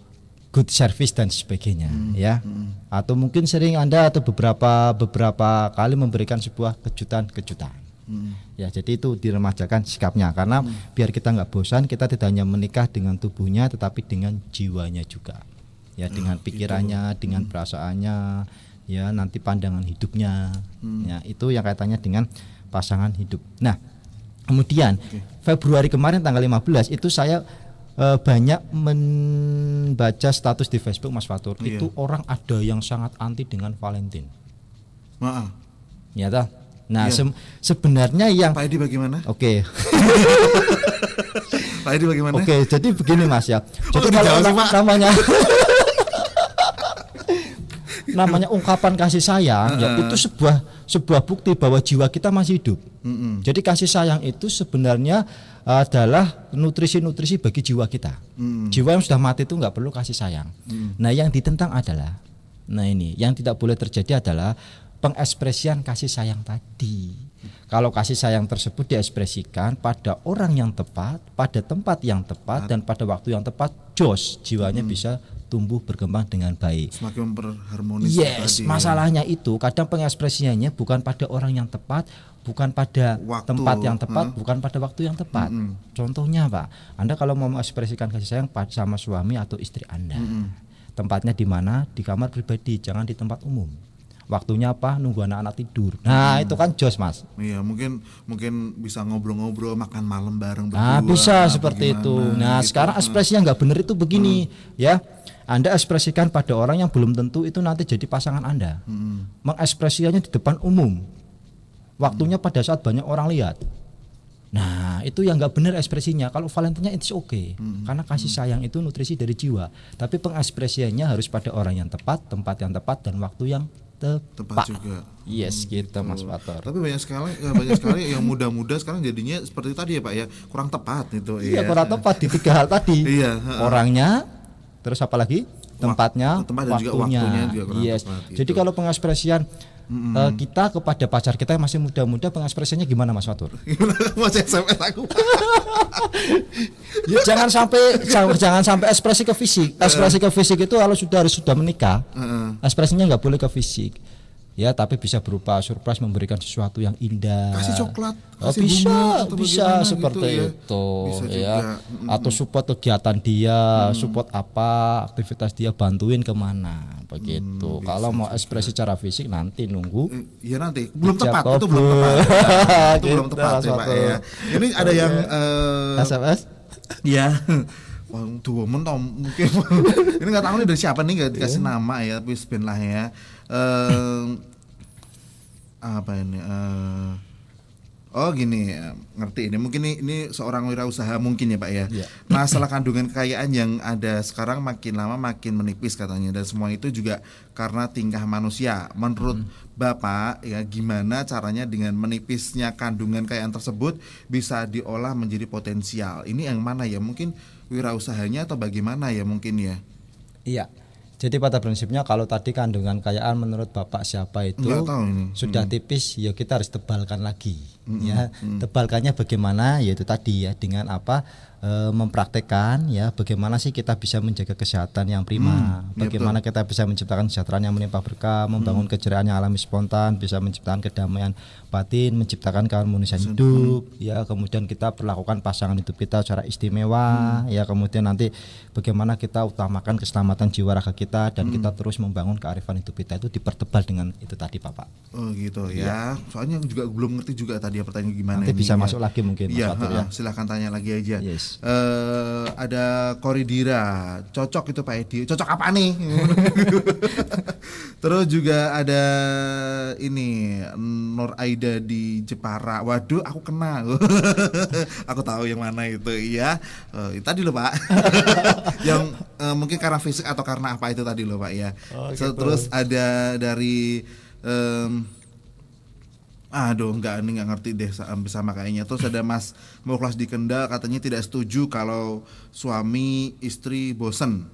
Speaker 4: good service dan sebagainya ya. Atau mungkin sering Anda atau beberapa kali memberikan sebuah kejutan. Ya, jadi itu diremajakan sikapnya karena biar kita nggak bosan, kita tidak hanya menikah dengan tubuhnya tetapi dengan jiwanya juga. Ya, dengan pikirannya, dengan perasaannya, ya nanti pandangan hidupnya. Ya, itu yang kaitannya dengan pasangan hidup. Nah, kemudian Februari kemarin tanggal 15 itu saya banyak membaca status di Facebook Mas Fatur. Itu orang ada yang sangat anti dengan Valentine. Ya toh? Nah, sebenarnya yang
Speaker 3: Pak Edi bagaimana?
Speaker 4: Oke.
Speaker 3: Pak Edi bagaimana?
Speaker 4: Oke, jadi begini Mas ya. Jadi
Speaker 3: dijawab
Speaker 4: kalau
Speaker 3: sih, Pak?
Speaker 4: namanya ungkapan kasih sayang ya itu sebuah bukti bahwa jiwa kita masih hidup. Jadi kasih sayang itu sebenarnya adalah nutrisi bagi jiwa kita. Jiwa yang sudah mati itu nggak perlu kasih sayang. Nah, yang ditentang adalah, yang tidak boleh terjadi adalah pengekspresian kasih sayang tadi. Kalau kasih sayang tersebut diekspresikan pada orang yang tepat, pada tempat yang tepat, dan pada waktu yang tepat, jiwanya bisa tumbuh berkembang dengan baik.
Speaker 3: Semakin berharmonis.
Speaker 4: Yes, masalahnya itu kadang pengekspresiannya bukan pada orang yang tepat, bukan pada tempat yang tepat, bukan pada waktu yang tepat. Contohnya Pak, Anda kalau mau mengekspresikan kasih sayang sama suami atau istri Anda, tempatnya di mana? Di kamar pribadi, jangan di tempat umum. Waktunya apa? Nunggu anak-anak tidur. Nah, itu kan jos Mas.
Speaker 3: Iya, mungkin bisa ngobrol-ngobrol, makan malam bareng berdua.
Speaker 4: Nah, bisa seperti itu. Nah, gitu. Sekarang ekspresi yang nggak benar itu begini, ya. Anda ekspresikan pada orang yang belum tentu itu nanti jadi pasangan Anda. Mengekspresikannya di depan umum. Waktunya pada saat banyak orang lihat. Nah, itu yang nggak benar ekspresinya. Kalau Valentine it's okay, karena kasih sayang itu nutrisi dari jiwa. Tapi pengekspresiannya harus pada orang yang tepat, tempat yang tepat, dan waktu yang tepat
Speaker 3: juga.
Speaker 4: Yes, gitu Mas Fatur.
Speaker 3: Tapi banyak sekali yang muda-muda sekarang jadinya seperti tadi ya Pak ya, kurang tepat itu.
Speaker 4: Iya, kurang tepat di 3 hal tadi. Orangnya, terus apa lagi? Tempatnya,
Speaker 3: dan juga waktunya juga kurang tepat. Gitu.
Speaker 4: Jadi kalau pengekspresian kita kepada pacar kita yang masih muda-muda, pengekspresiannya gimana Mas Fatur?
Speaker 3: Masih SMS aku.
Speaker 4: Ya, jangan sampai ekspresi ke fisik. Ekspresi ke fisik itu kalau harus sudah menikah, ekspresinya nggak boleh ke fisik. Ya, tapi bisa berupa surprise, memberikan sesuatu yang indah.
Speaker 3: Kasih coklat,
Speaker 4: kasih bisa seperti itu, bisa ya. Atau support kegiatan dia, support apa aktivitas dia, bantuin kemana, begitu. Kalau mau ekspresi secara fisik nanti nunggu.
Speaker 3: Iya nanti, belum tepat, itu belum tepat. Itu belum tepat ya Pak ya. Ini ada yang
Speaker 4: SMS?
Speaker 3: Iya. Wah, tuh mungkin ini nggak tahu nih dari siapa nih, nggak dikasih nama ya, tapi spin lah ya. Apa ini? Oh gini, ngerti ini. Mungkin ini seorang wirausaha mungkin ya Pak ya. Masalah kandungan kekayaan yang ada sekarang makin lama makin menipis katanya, dan semua itu juga karena tingkah manusia. Menurut Bapak ya, gimana caranya dengan menipisnya kandungan kekayaan tersebut bisa diolah menjadi potensial? Ini yang mana ya? Mungkin wirausahanya atau bagaimana ya mungkin ya?
Speaker 4: Iya. Jadi pada prinsipnya kalau tadi kandungan kekayaan menurut Bapak siapa itu sudah tipis, ya kita harus tebalkan lagi. Ya, tebalkannya bagaimana? Yaitu tadi ya, dengan apa? Mempraktekkan ya, bagaimana sih kita bisa menjaga kesehatan yang prima, bagaimana kita bisa menciptakan kesejahteraan yang melimpah berkah, membangun keceriaan yang alami spontan, bisa menciptakan kedamaian batin, menciptakan keharmonisan hidup, ya kemudian kita perlakukan pasangan hidup kita secara istimewa, ya kemudian nanti bagaimana kita utamakan keselamatan jiwa raga kita, dan kita terus membangun kearifan hidup kita itu dipertebal dengan itu tadi Bapak.
Speaker 3: Oh gitu ya. Soalnya juga belum ngerti juga tadi ya pertanyaan gimana.
Speaker 4: Nanti
Speaker 3: ini
Speaker 4: bisa
Speaker 3: ya.
Speaker 4: masuk lagi mungkin Mas Fatur ya.
Speaker 3: Silahkan tanya lagi aja.
Speaker 4: Yes.
Speaker 3: Ada Koridira, cocok itu Pak Edi. Cocok apa nih? Terus juga ada ini Nur Aida di Jepara. Waduh, aku kena. Aku tahu yang mana itu. Iya, tadi loh Pak. Yang mungkin karena fisik atau karena apa itu tadi loh Pak ya.
Speaker 4: Gitu.
Speaker 3: Terus ada dari nggak ngerti deh sama kayaknya. Terus ada Mas Muklas di Kendal, katanya tidak setuju kalau suami istri bosen.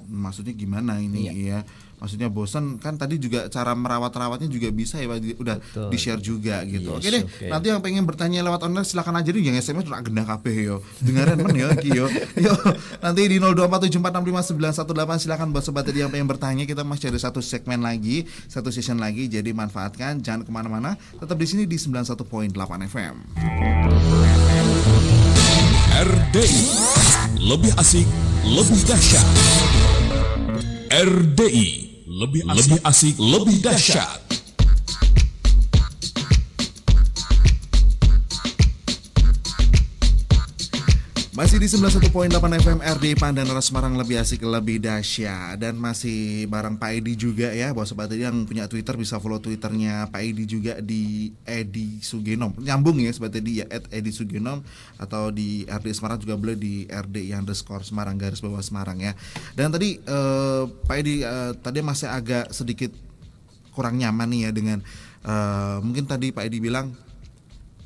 Speaker 3: Maksudnya gimana ini ya? Maksudnya bosan kan tadi juga cara merawatnya juga bisa ya Pak, udah di-share juga gitu.
Speaker 4: Yes,
Speaker 3: Oke deh, nanti yang pengen bertanya lewat online silakan aja yang SMS udah gendah kabeh yo. Dengaran men ya iki yo. Yo, nanti di 0247465918 silakan buat sobat tadi yang pengen bertanya. Kita masih ada satu segmen lagi, satu session lagi, jadi manfaatkan, jangan kemana-mana, tetap di sini di 91.8 FM.
Speaker 1: RDI, lebih asik, lebih dahsyat. RDI, lebih asik, lebih dahsyat.
Speaker 3: Masih di 91.8 FM RDI Pandanaran Semarang, lebih asik lebih dahsyat. Dan masih bareng Pak Edi juga ya. Buat sobat Edi yang punya Twitter bisa follow Twitternya Pak Edi juga di Edi Sugenom. Nyambung ya sobat Edi ya, @Edi Sugenom. Atau di RDI Semarang juga boleh di RDI_Semarang _Semarang ya. Dan tadi Pak Edi tadi masih agak sedikit kurang nyaman nih ya dengan mungkin tadi Pak Edi bilang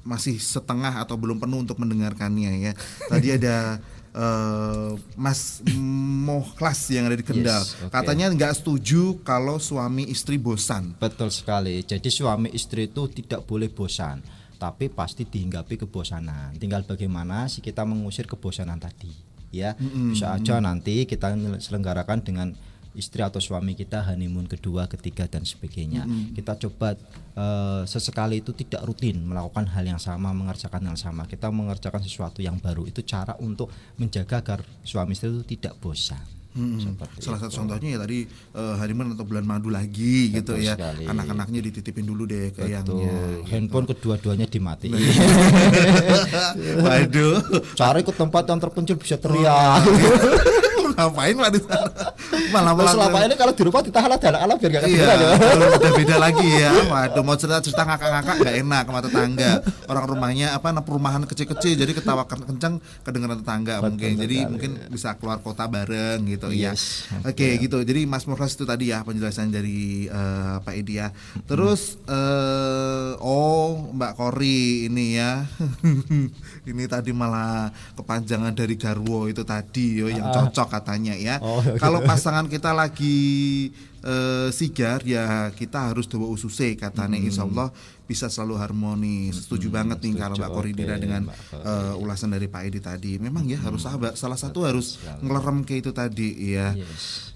Speaker 3: masih setengah atau belum penuh untuk mendengarkannya ya. Tadi ada Mas Muklas yang ada di Kendal.
Speaker 4: Yes, okay.
Speaker 3: Katanya nggak setuju kalau suami istri bosan.
Speaker 4: Betul sekali. Jadi suami istri itu tidak boleh bosan, tapi pasti dihinggapi kebosanan. Tinggal bagaimana sih kita mengusir kebosanan tadi, ya. Bisa aja nanti kita selenggarakan dengan istri atau suami kita honeymoon kedua, ketiga dan sebagainya. Kita coba sesekali itu tidak rutin melakukan hal yang sama, mengerjakan hal sama. Kita mengerjakan sesuatu yang baru. Itu cara untuk menjaga agar suami istri itu tidak bosan.
Speaker 3: Salah satu contohnya ya tadi honeymoon atau bulan madu lagi. Betul gitu ya sekali. Anak-anaknya dititipin dulu deh ke yangnya gitu.
Speaker 4: Handphone kedua-duanya dimatiin.
Speaker 3: Waduh,
Speaker 4: cari ke tempat yang terpencil bisa teriak.
Speaker 3: Ngapain Pak di sana? Malah
Speaker 4: selama ini kalau di rumah ditahan ada anak-anak biar gak kedengeran ya.
Speaker 3: Udah beda lagi ya. Waduh, mau cerita ngakak-ngakak gak enak sama tetangga. Orang rumahnya perumahan kecil-kecil, jadi ketawa kencang kedengeran tetangga. Mungkin jadi mungkin bisa keluar kota bareng gitu ya. Oke, gitu. Jadi Mas Muklas itu tadi ya penjelasan dari Pak Edi ya. Terus Mbak Kori ini ya. Ini tadi malah kepanjangan dari garwo itu tadi yo yang cocok katanya ya. Kalau pasangan kita lagi sigar ya kita harus doa ususe katanya, insyaallah bisa selalu harmonis. Setuju banget nih kalau Mbak Koridira dengan ulasan dari Pak Edi tadi. Memang ya harus salah satu harus ngelerem ke itu tadi ya.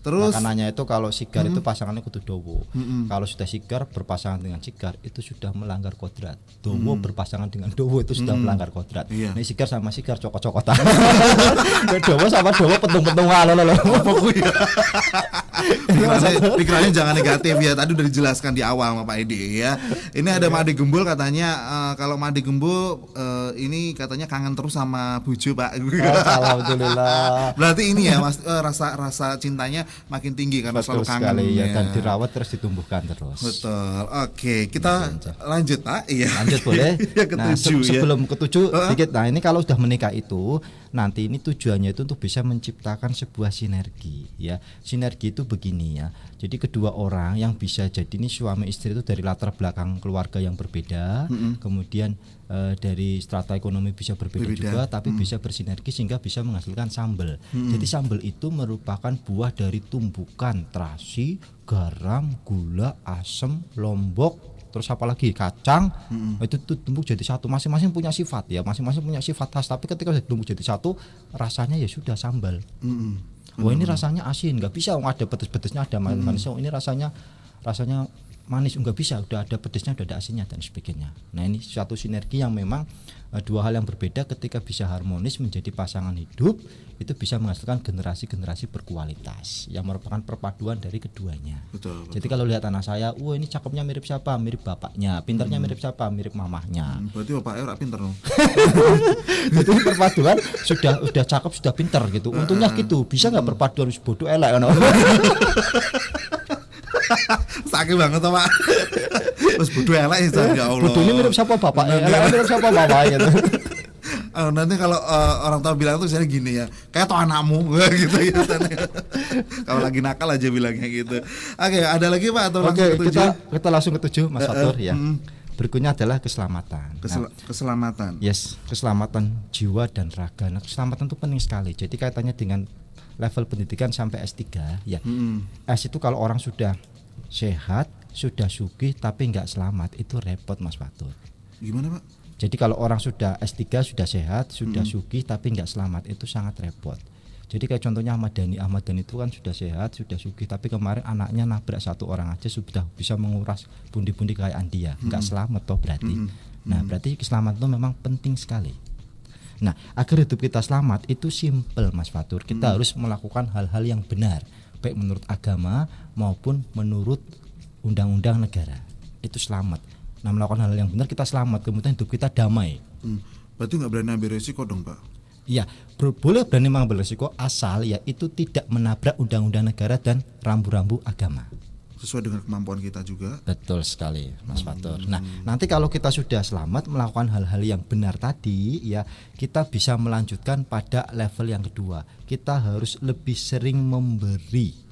Speaker 3: Terus
Speaker 4: makanannya itu kalau sigar itu pasangannya kudu dowo. Kalau sudah sigar berpasangan dengan sigar itu sudah melanggar kodrat. Dowo berpasangan dengan dowo itu sudah melanggar kodrat. Ini sigar sama sigar cokot-cokotan. Dowo sama dowo petung-petungan loh.
Speaker 3: Pikirannya jangan negatif ya. Tadi udah dijelaskan di awal sama Pak Edi ya. Ini ada Made Gembul katanya kalau Made Gembul ini katanya kangen terus sama buju Pak.
Speaker 4: Alhamdulillah.
Speaker 3: Berarti ini ya Mas rasa cintanya makin tinggi karena
Speaker 4: betul
Speaker 3: selalu kangen
Speaker 4: sekali, ya.
Speaker 3: Ya.
Speaker 4: Dan dirawat terus ditumbuhkan terus.
Speaker 3: Betul. Oke, kita lanjut Pak. Iya.
Speaker 4: Lanjut boleh.
Speaker 3: Nah,
Speaker 4: sebelum ketujuh sedikit. Nah, ini kalau sudah menikah itu nanti ini tujuannya itu untuk bisa menciptakan sebuah sinergi ya. Sinergi itu begini ya. Jadi kedua orang yang bisa jadi ini suami istri itu dari latar belakang keluarga yang berbeda, kemudian dari strata ekonomi bisa berbeda juga, tapi bisa bersinergi sehingga bisa menghasilkan sambal. Jadi sambal itu merupakan buah dari tumbukan terasi, garam, gula, asam, lombok, terus apalagi kacang. Itu tumbuk jadi satu. Masing-masing punya sifat ya, masing-masing punya sifat khas. Tapi ketika sudah tumbuk jadi satu, rasanya ya sudah sambal. Wah ini rasanya asin, nggak bisa ada pedes-pedesnya, ada manis-manisnya. Ini rasanya manis, enggak bisa, udah ada pedesnya, udah ada asinnya dan sebagainya. Nah ini suatu sinergi yang memang dua hal yang berbeda ketika bisa harmonis menjadi pasangan hidup, itu bisa menghasilkan generasi-generasi berkualitas yang merupakan perpaduan dari keduanya.
Speaker 3: Betul.
Speaker 4: Jadi kalau lihat anak saya, wah ini cakepnya mirip siapa? Mirip bapaknya. Pintarnya mirip siapa? Mirip mamahnya.
Speaker 3: Berarti Bapak ora pinter dong.
Speaker 4: Itu perpaduan sudah cakep, sudah pintar gitu. Untungnya gitu, bisa nggak perpaduan bodoh elek kan?
Speaker 3: Sakit banget toh, Pak. Terus bodoh elek ya Allah.
Speaker 4: Bodohnya mirip siapa bapaknya? Elek mirip siapa bapaknya gitu.
Speaker 3: Nanti kalau orang tua bilang tuh misalnya gini ya, kayak tuh anakmu gitu. Kalau lagi nakal aja bilangnya gitu. Oke, ada lagi Pak atau langsung ke 7?
Speaker 4: kita langsung ke 7 Mas Fatur ya. Berikutnya adalah keselamatan.
Speaker 3: Keselamatan.
Speaker 4: Yes, keselamatan jiwa dan raga. Nah, keselamatan itu penting sekali. Jadi kaitannya dengan level pendidikan sampai S3 ya. S itu kalau orang sudah sehat, sudah sugih tapi nggak selamat, itu repot Mas Fatur.
Speaker 3: Gimana Pak?
Speaker 4: Jadi kalau orang sudah S3 sudah sehat, sudah sugih tapi nggak selamat, itu sangat repot. Jadi kayak contohnya Ahmad Dhani itu kan sudah sehat, sudah sugih, tapi kemarin anaknya nabrak satu orang aja sudah bisa menguras pundi-pundi kekayaan dia, nggak selamat toh berarti. Nah berarti keselamatan itu memang penting sekali. Nah agar hidup kita selamat itu simple Mas Fatur, kita harus melakukan hal-hal yang benar, baik menurut agama maupun menurut undang-undang negara, itu selamat. Nah melakukan hal yang benar kita selamat, kemudian hidup kita damai.
Speaker 3: Berarti nggak berani ambil resiko dong Pak?
Speaker 4: Iya, boleh berani mengambil resiko asal ya itu tidak menabrak undang-undang negara dan rambu-rambu agama.
Speaker 3: Sesuai dengan kemampuan kita juga.
Speaker 4: Betul sekali Mas Fatur. Nah nanti kalau kita sudah selamat melakukan hal-hal yang benar tadi ya, kita bisa melanjutkan pada level yang kedua. Kita harus lebih sering memberi.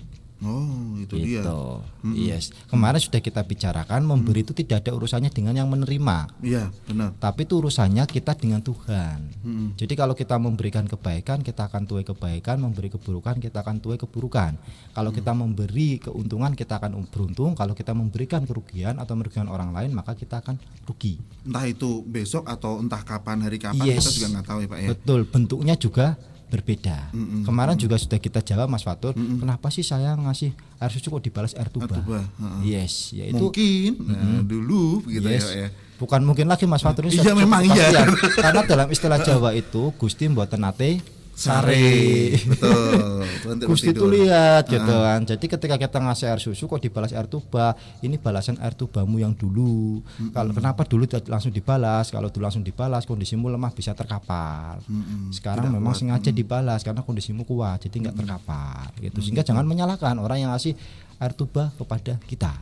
Speaker 3: Oh itu
Speaker 4: gitu.
Speaker 3: dia.
Speaker 4: Yes. Kemarin sudah kita bicarakan memberi itu tidak ada urusannya dengan yang menerima.
Speaker 3: Iya benar.
Speaker 4: Tapi itu urusannya kita dengan Tuhan. Jadi kalau kita memberikan kebaikan, kita akan tuai kebaikan. Memberi keburukan, kita akan tuai keburukan. Kalau kita memberi keuntungan, kita akan beruntung. Kalau kita memberikan kerugian atau merugikan orang lain, maka kita akan rugi.
Speaker 3: Entah itu besok atau entah kapan, hari kapan, kita juga nggak tahu ya Pak ya.
Speaker 4: Betul, bentuknya juga berbeda. Kemarin juga sudah kita jawab Mas Fatur, kenapa sih saya ngasih air susu kok dibalas air tuba? Yes, yaitu
Speaker 3: mungkin dulu gitu ya.
Speaker 4: Bukan mungkin lagi Mas Fatur ini.
Speaker 3: Iya memang iya.
Speaker 4: Karena dalam istilah Jawa itu Gusti mboten nate sare.
Speaker 3: Betul.
Speaker 4: Gusti itu lihat gitu kan. Jadi ketika kita ngasih air susu kok dibalas air tuba, ini balasan air tubamu yang dulu. Kalau kenapa dulu tidak langsung dibalas? Kalau dulu langsung dibalas kondisimu lemah bisa terkapar. Sekarang tidak memang kuat. Sengaja dibalas karena kondisimu kuat jadi nggak terkapar gitu. Sehingga jangan menyalahkan orang yang ngasih air tuba kepada kita.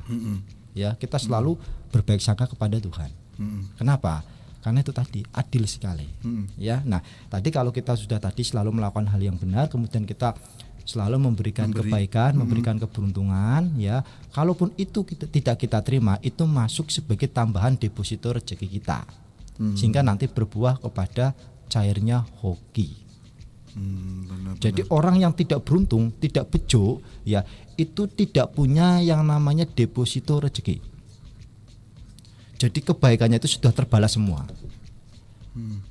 Speaker 4: Ya, kita selalu berbaik sangka kepada Tuhan. Kenapa? Karena itu tadi adil sekali. Ya, nah tadi kalau kita sudah tadi selalu melakukan hal yang benar, kemudian kita selalu memberikan kebaikan, memberikan keberuntungan, ya. Kalaupun itu tidak kita terima, itu masuk sebagai tambahan deposito rezeki kita, sehingga nanti berbuah kepada cairnya hoki. Jadi orang yang tidak beruntung, tidak bejo, ya itu tidak punya yang namanya deposito rezeki. Jadi kebaikannya itu sudah terbalas semua.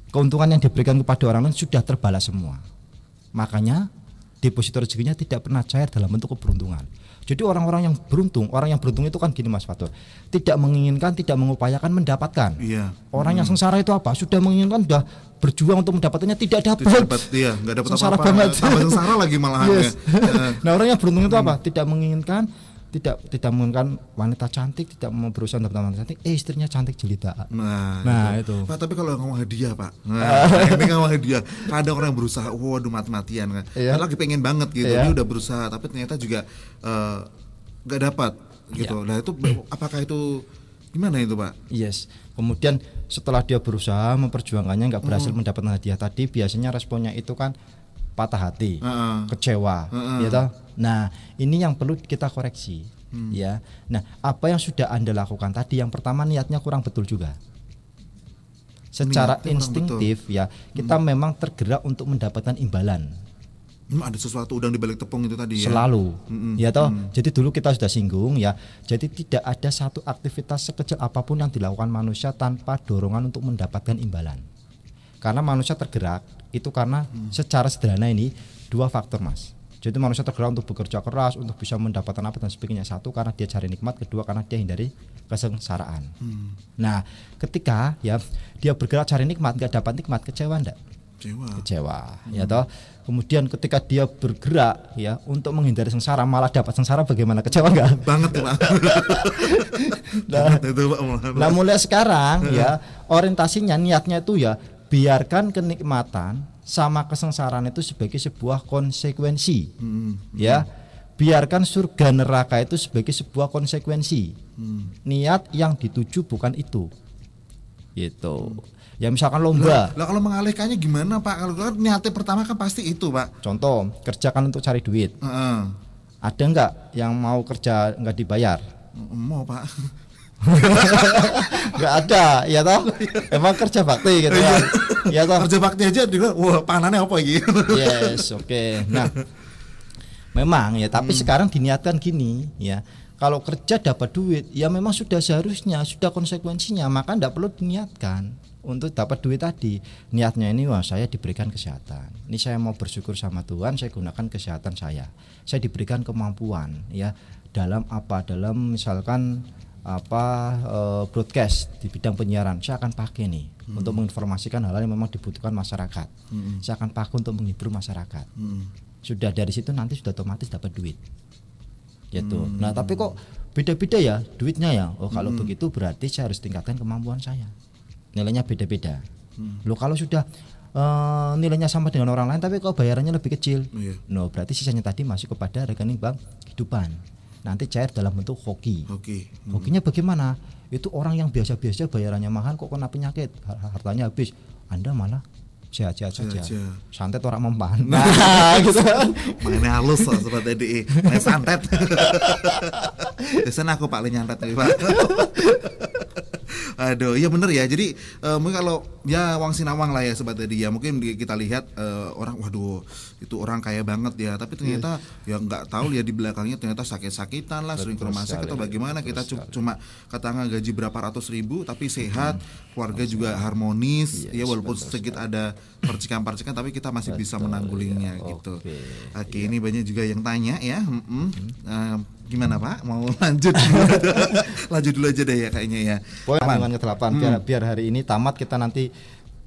Speaker 4: Keuntungan yang diberikan kepada orang lain sudah terbalas semua. Makanya deposito rezekinya tidak pernah cair dalam bentuk keberuntungan. Jadi orang-orang yang beruntung itu kan gini Mas Fatur, tidak menginginkan, tidak mengupayakan mendapatkan.
Speaker 3: Iya.
Speaker 4: Orang yang sengsara itu apa? Sudah menginginkan, sudah berjuang untuk mendapatkannya, tidak dapat.
Speaker 3: Iya, nggak dapat
Speaker 4: sengsara
Speaker 3: apa-apa.
Speaker 4: Banget.
Speaker 3: Tambah sengsara lagi malahan.
Speaker 4: Yes. Nah orang yang beruntung itu apa? Tidak menginginkan, tidak menginginkan wanita cantik, tidak mau berusaha untuk wanita cantik, istrinya cantik jelita. Nah itu.
Speaker 3: Pak, tapi kalau ngomong hadiah Pak, ini ngomong hadiah, ada orang yang berusaha, waduh mati-matian kan, lagi pengen banget gitu, dia udah berusaha, tapi ternyata juga nggak dapat gitu. Nah itu apakah itu gimana itu Pak? Yes.
Speaker 4: Kemudian setelah dia berusaha memperjuangkannya nggak berhasil mendapatkan hadiah tadi, biasanya responnya itu kan patah hati, kecewa, gitu. Nah, ini yang perlu kita koreksi, ya. Nah, apa yang sudah Anda lakukan tadi, yang pertama niatnya kurang betul juga. Secara instingtif, ya, kita memang tergerak untuk mendapatkan imbalan.
Speaker 3: Ada sesuatu udang di balik tepung itu tadi ya.
Speaker 4: Selalu, ya toh. Jadi dulu kita sudah singgung, ya. Jadi tidak ada satu aktivitas sekecil apapun yang dilakukan manusia tanpa dorongan untuk mendapatkan imbalan. Karena manusia tergerak itu karena secara sederhana ini dua faktor Mas. Jadi manusia tergerak untuk bekerja keras untuk bisa mendapatkan apa dan sebagainya. Satu karena dia cari nikmat, kedua karena dia hindari kesengsaraan. Nah, ketika ya dia bergerak cari nikmat nggak dapat nikmat, kecewa enggak? Kecewa. Ya toh. Kemudian ketika dia bergerak ya untuk menghindari sengsara malah dapat sengsara, bagaimana, kecewa enggak?
Speaker 3: Banget tuh Pak.
Speaker 4: Nah, mulai sekarang ya orientasinya niatnya itu ya biarkan kenikmatan sama kesengsaraan itu sebagai sebuah konsekuensi. Ya. Biarkan surga neraka itu sebagai sebuah konsekuensi. Niat yang dituju bukan itu. Gitu. Ya misalkan lomba.
Speaker 3: Lah kalau mengalihkannya gimana Pak? Kalau kan niatnya pertama kan pasti itu Pak.
Speaker 4: Contoh, kerjakan untuk cari duit. Ada enggak yang mau kerja enggak dibayar?
Speaker 3: Mau Pak.
Speaker 4: Enggak ada, ya toh? Emang kerja bakti gitu kan. Ya toh?
Speaker 3: Kerja bakti aja dia wah panannya apa iki?
Speaker 4: Yes, oke. Nah, memang ya, tapi sekarang diniatkan gini ya. Kalau kerja dapat duit, ya memang sudah seharusnya, sudah konsekuensinya, maka enggak perlu diniatkan untuk dapat duit tadi. Niatnya ini, wah saya diberikan kesehatan. Ini saya mau bersyukur sama Tuhan, saya gunakan kesehatan saya. Saya diberikan kemampuan ya dalam apa? Dalam misalkan broadcast di bidang penyiaran, saya akan pakai nih untuk menginformasikan hal-hal yang memang dibutuhkan masyarakat. Saya akan pakai untuk menghibur masyarakat. Sudah dari situ nanti sudah otomatis dapat duit. Gitu. Nah, tapi kok beda-beda ya duitnya ya. Oh, kalau begitu berarti saya harus tingkatkan kemampuan saya. Nilainya beda-beda. Loh, kalau sudah nilainya sama dengan orang lain tapi kok bayarannya lebih kecil. No, berarti sisanya tadi masuk kepada rekening bank kehidupan. Nanti cair dalam bentuk hoki. Hokinya bagaimana? Itu orang yang biasa-biasa bayarannya mahal kok kena penyakit, hartanya habis. Anda malah sehat-sehat saja. Santet orang mempan. Nah, gitu kan.
Speaker 3: Mainnya halus loh sobat DDI. Main santet. Biasanya aku Pak nyantet nih Pak. Aduh, iya bener ya. Jadi mungkin kalau ya wang sinawang lah ya sobat tadi ya. Mungkin kita lihat orang, waduh itu orang kaya banget ya. Tapi ternyata ya nggak tahu ya di belakangnya ternyata sakit-sakitan lah, sering ke rumah sakit atau bagaimana. Kita cuma katakan gaji berapa ratus ribu tapi sehat, keluarga juga harmonis. Ya walaupun sedikit ada percikan-percikan tapi kita masih bisa menanggulinya gitu. Oke, ini banyak juga yang tanya ya. Gimana Pak? Mau lanjut? Lanjut dulu aja deh ya kayaknya ya.
Speaker 4: Poin kandungan ke-8 biar hari ini tamat, kita nanti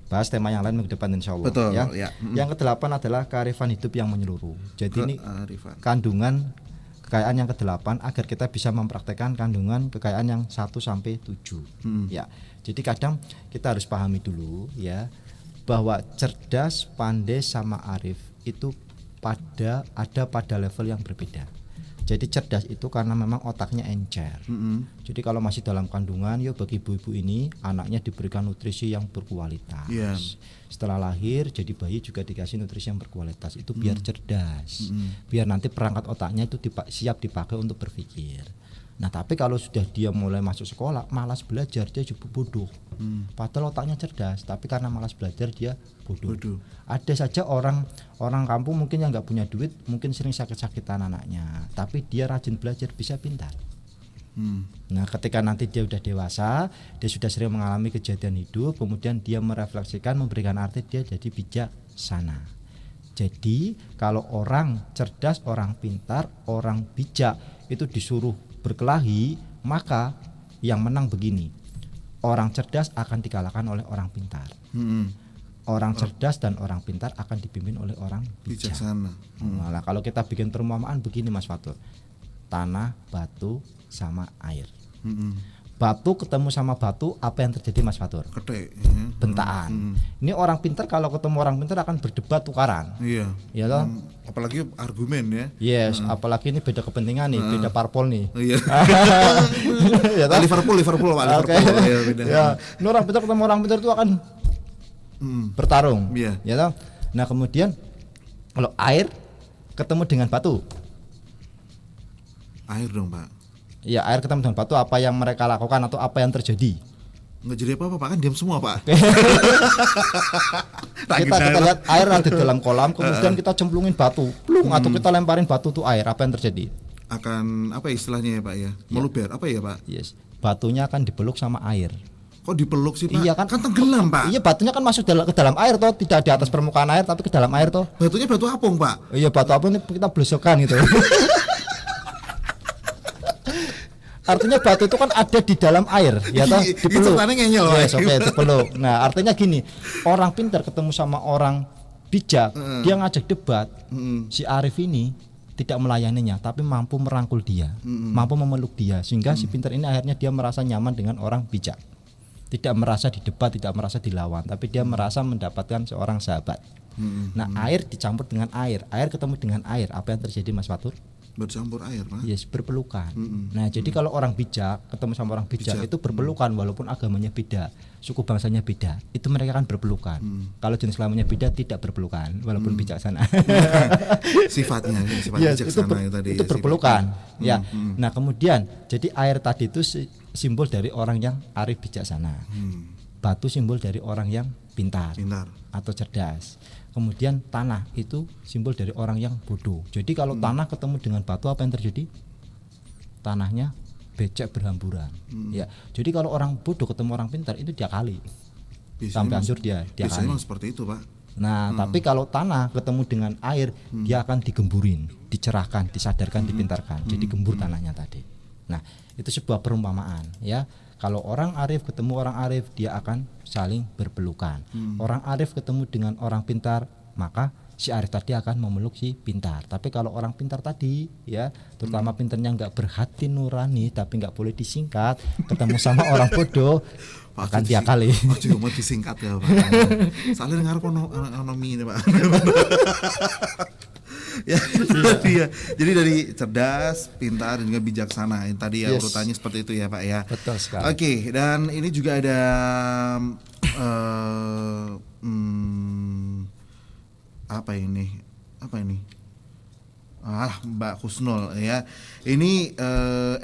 Speaker 4: bahas tema yang lain minggu depan insyaallah.
Speaker 3: Betul,
Speaker 4: ya. Yang ke-8 adalah kearifan hidup yang menyeluruh. Jadi ini kandungan kekayaan yang ke-8 agar kita bisa mempraktekkan kandungan kekayaan yang 1 sampai 7. Ya. Jadi kadang kita harus pahami dulu ya bahwa cerdas, pandai sama arif itu ada pada level yang berbeda. Jadi cerdas itu karena memang otaknya encer. Jadi kalau masih dalam kandungan, ya bagi ibu-ibu ini anaknya diberikan nutrisi yang berkualitas. Setelah lahir jadi bayi juga dikasih nutrisi yang berkualitas. Itu biar cerdas, biar nanti perangkat otaknya itu siap dipakai untuk berpikir. Nah tapi kalau sudah dia mulai masuk sekolah, malas belajar, dia juga bodoh. Padahal otaknya cerdas, tapi karena malas belajar dia bodoh. Ada saja orang kampung mungkin yang nggak punya duit, mungkin sering sakit-sakitan anaknya, tapi dia rajin belajar, bisa pintar. Nah ketika nanti dia udah dewasa, dia sudah sering mengalami kejadian hidup, kemudian dia merefleksikan, memberikan arti, dia jadi bijaksana. Jadi kalau orang cerdas, orang pintar, orang bijak itu disuruh berkelahi, maka yang menang begini: orang cerdas akan dikalahkan oleh orang pintar. Orang cerdas dan orang pintar akan dipimpin oleh orang bijaksana. Malah kalau kita bikin perumpamaan begini Mas Fatur, tanah, batu, sama air. Batu ketemu sama batu, apa yang terjadi Mas Fatur? Bentaan. Ini orang pintar kalau ketemu orang pintar akan berdebat tukaran. Iya toh?
Speaker 3: Apalagi argumen ya.
Speaker 4: Yes, apalagi ini beda kepentingan nih, beda parpol nih.
Speaker 3: Ya, Liverpool Pak.
Speaker 4: Okay. Ya, beda. Ya, ini orang pintar ketemu orang pintar itu akan bertarung. Ya toh? Nah kemudian kalau air ketemu dengan batu.
Speaker 3: Air dong Pak.
Speaker 4: Ya air ketemu dengan batu, apa yang mereka lakukan atau apa yang terjadi?
Speaker 3: Nggak jadi apa-apa Pak, kan diam semua Pak.
Speaker 4: kita lihat air ada dalam kolam, kemudian kita cemplungin batu, atau kita lemparin batu tuh air, apa yang terjadi?
Speaker 3: Akan apa istilahnya ya Pak ya? Meluber apa ya Pak?
Speaker 4: Yes. Batunya akan dipeluk sama air.
Speaker 3: Kok dipeluk sih Pak?
Speaker 4: Iya kan?
Speaker 3: Kan tenggelam Pak.
Speaker 4: Iya, batunya kan masuk ke dalam air toh, tidak di atas permukaan air tapi ke dalam air toh.
Speaker 3: Batunya batu apung Pak.
Speaker 4: Iya, batu apa ini kita belusukan gitu. Artinya batu itu kan ada di dalam air, ya toh, dipeluk.
Speaker 3: Itu ceritanya ngeyel, Pak.
Speaker 4: Yes, oke, dipeluk. Nah, artinya gini, orang pintar ketemu sama orang bijak, dia ngajak debat. Si Arif ini tidak melayaninya, tapi mampu merangkul dia, mampu memeluk dia, sehingga si pintar ini akhirnya dia merasa nyaman dengan orang bijak. Tidak merasa didebat, tidak merasa dilawan, tapi dia merasa mendapatkan seorang sahabat. Nah, air dicampur dengan air ketemu dengan air, apa yang terjadi Mas Fatur?
Speaker 3: Bercampur air Pak.
Speaker 4: Yes, berpelukan. Nah, jadi kalau orang bijak ketemu sama orang bijak itu berpelukan walaupun agamanya beda, suku bangsanya beda, itu mereka kan berpelukan. Kalau jenis kelaminnya beda tidak berpelukan walaupun bijaksana.
Speaker 3: Sifatnya
Speaker 4: Yes,
Speaker 3: bijaksana tadi.
Speaker 4: itu berpelukan. Ya. Nah, kemudian jadi air tadi itu simbol dari orang yang arif bijaksana. Batu simbol dari orang yang pintar atau cerdas. Kemudian tanah itu simbol dari orang yang bodoh. Jadi kalau tanah ketemu dengan batu apa yang terjadi? Tanahnya becek berhamburan. Ya. Jadi kalau orang bodoh ketemu orang pintar itu dia kali. Sampai hancur dia
Speaker 3: biasanya
Speaker 4: kali.
Speaker 3: memang seperti itu Pak.
Speaker 4: Nah, tapi kalau tanah ketemu dengan air, dia akan digemburin, dicerahkan, disadarkan, dipintarkan. Jadi gembur tanahnya tadi. Nah, itu sebuah perumpamaan ya. Kalau orang arif ketemu orang arif, dia akan saling berpelukan. Orang arif ketemu dengan orang pintar, maka si arif tadi akan memeluk si pintar. Tapi kalau orang pintar tadi, ya, terutama pintarnya nggak berhati nurani, tapi nggak boleh disingkat, ketemu sama orang bodoh, akan dia kali.
Speaker 3: Juga mau disingkat ya Pak. Soalnya dengar ekonomi ini Pak. Ya, tadi ya. Jadi dari cerdas, pintar dan juga bijaksana. Yang tadi ya urutannya seperti itu ya Pak ya.
Speaker 4: Betul sekali.
Speaker 3: Oke, dan ini juga ada apa ini? Mbak Husnul ya. Ini